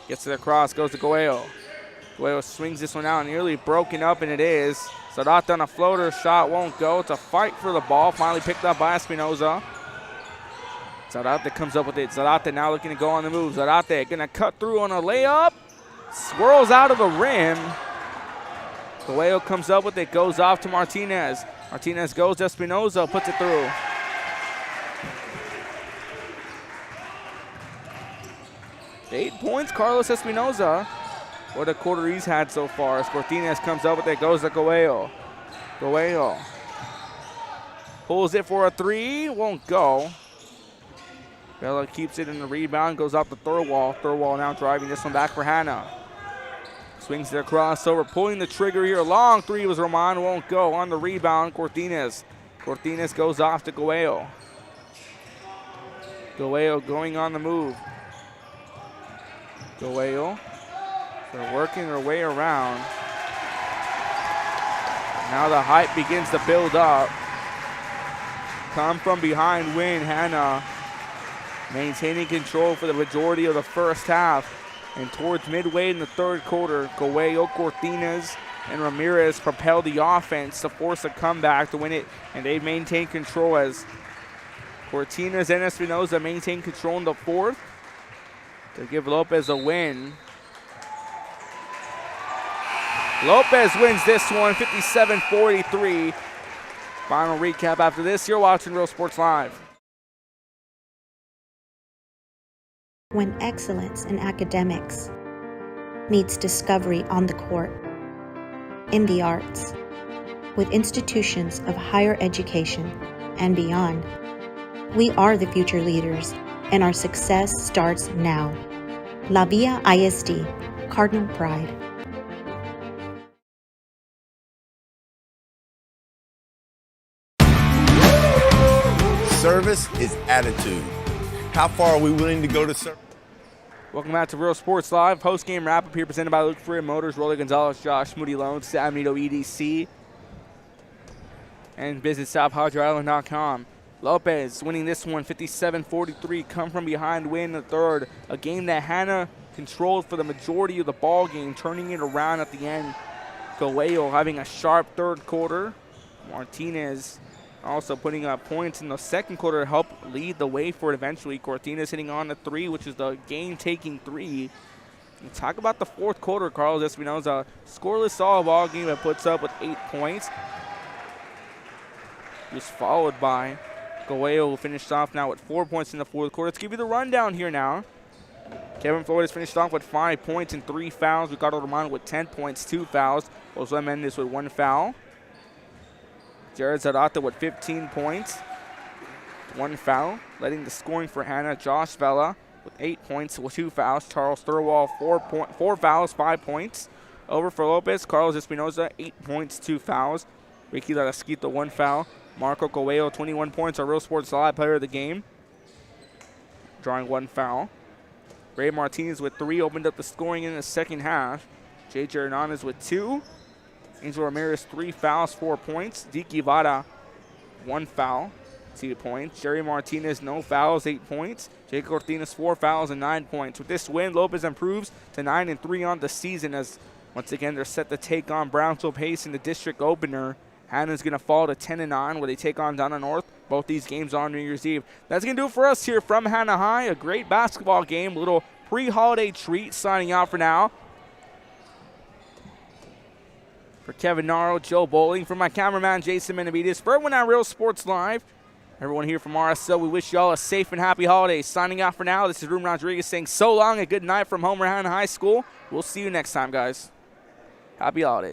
Gets it across, goes to Coelho. Coelho swings this one out, nearly broken up, and it is. Zarate on a floater, shot won't go. It's a fight for the ball, finally picked up by Espinoza. Zarate comes up with it. Zarate now looking to go on the move. Zarate gonna cut through on a layup. Swirls out of the rim. Coelho comes up with it, goes off to Martinez. Martinez goes to Espinoza, puts it through. The 8 points, Carlos Espinoza. What a quarter he's had so far. As Martinez comes up with it, goes to Coelho. Coelho pulls it for a three, won't go. Vela keeps it in the rebound, goes off the Thurwall. Thurwall now driving this one back for Hanna. Swings it across over, pulling the trigger here. Long three was Roman, won't go. On the rebound, Cortines. Cortines goes off to Coelho. Coelho going on the move. Coelho, they're working their way around. Now the hype begins to build up. Come from behind win, Hanna. Maintaining control for the majority of the first half. And towards midway in the third quarter, Coelho, Cortines, and Ramirez propel the offense to force a comeback to win it. And they maintain control as Cortines and Espinoza maintain control in the fourth to give Lopez a win. Lopez wins this one, 57-43. Final recap after this. You're watching Real Sports Live. When excellence in academics meets discovery on the court, in the arts, with institutions of higher education and beyond, we are the future leaders, and our success starts now. La Villa ISD, Cardinal Pride. Service is attitude. How far are we willing to go to serve? Welcome back to Real Sports Live. Post-game wrap-up here presented by Luke Freer Motors, Rolly Gonzalez, Josh Moody Loans, Sam Nito EDC, and visit SouthPadreIsland.com. Lopez winning this one, 57-43. Come from behind win in the third. A game that Hanna controlled for the majority of the ball game, turning it around at the end. Coelho having a sharp third quarter. Martinez also putting up points in the second quarter to help lead the way for it eventually. Cortines hitting on the three, which is the game-taking three. And talk about the fourth quarter, Carlos Espinoza. Scoreless solid ball game that puts up with 8 points. Just followed by Coelho, who finished off now with 4 points in the fourth quarter. Let's give you the rundown here now. Kevin Flores finished off with 5 points and 3 fouls. Ricardo Romano with 10 points, 2 fouls. Josue Mendez with 1 foul. Jared Zarate with 15 points, 1 foul. Leading the scoring for Hanna, Josh Vela with 8 points with 2 fouls. Charles Thurwall, 4 fouls, 5 points. Over for Lopez, Carlos Espinoza, 8 points, 2 fouls. Ricky Larasquito, 1 foul. Marco Coelho, 21 points, our Real Sports Live player of the game, drawing 1 foul. Ray Martinez with 3 opened up the scoring in the second half. J.J. Hernandez with 2. Angel Ramirez, 3 fouls, 4 points. Diki Vada, 1 foul, 2 points. Jerry Martinez, no fouls, 8 points. Jake Cortines, 4 fouls and 9 points. With this win, Lopez improves to 9-3 on the season as, once again, they're set to take on Brownsville Pace in the district opener. Hanna's going to fall to 10-9 where they take on Donna North. Both these games on New Year's Eve. That's going to do it for us here from Hanna High. A great basketball game, a little pre-holiday treat. Signing out for now. For Kevin Naro, Joe Bowling, for my cameraman Jason Benavides, for everyone at Real Sports Live, everyone here from RSL, we wish you all a safe and happy holiday. Signing out for now, this is Ruben Rodriguez saying so long and good night from Homer Hanna High School. We'll see you next time, guys. Happy holidays.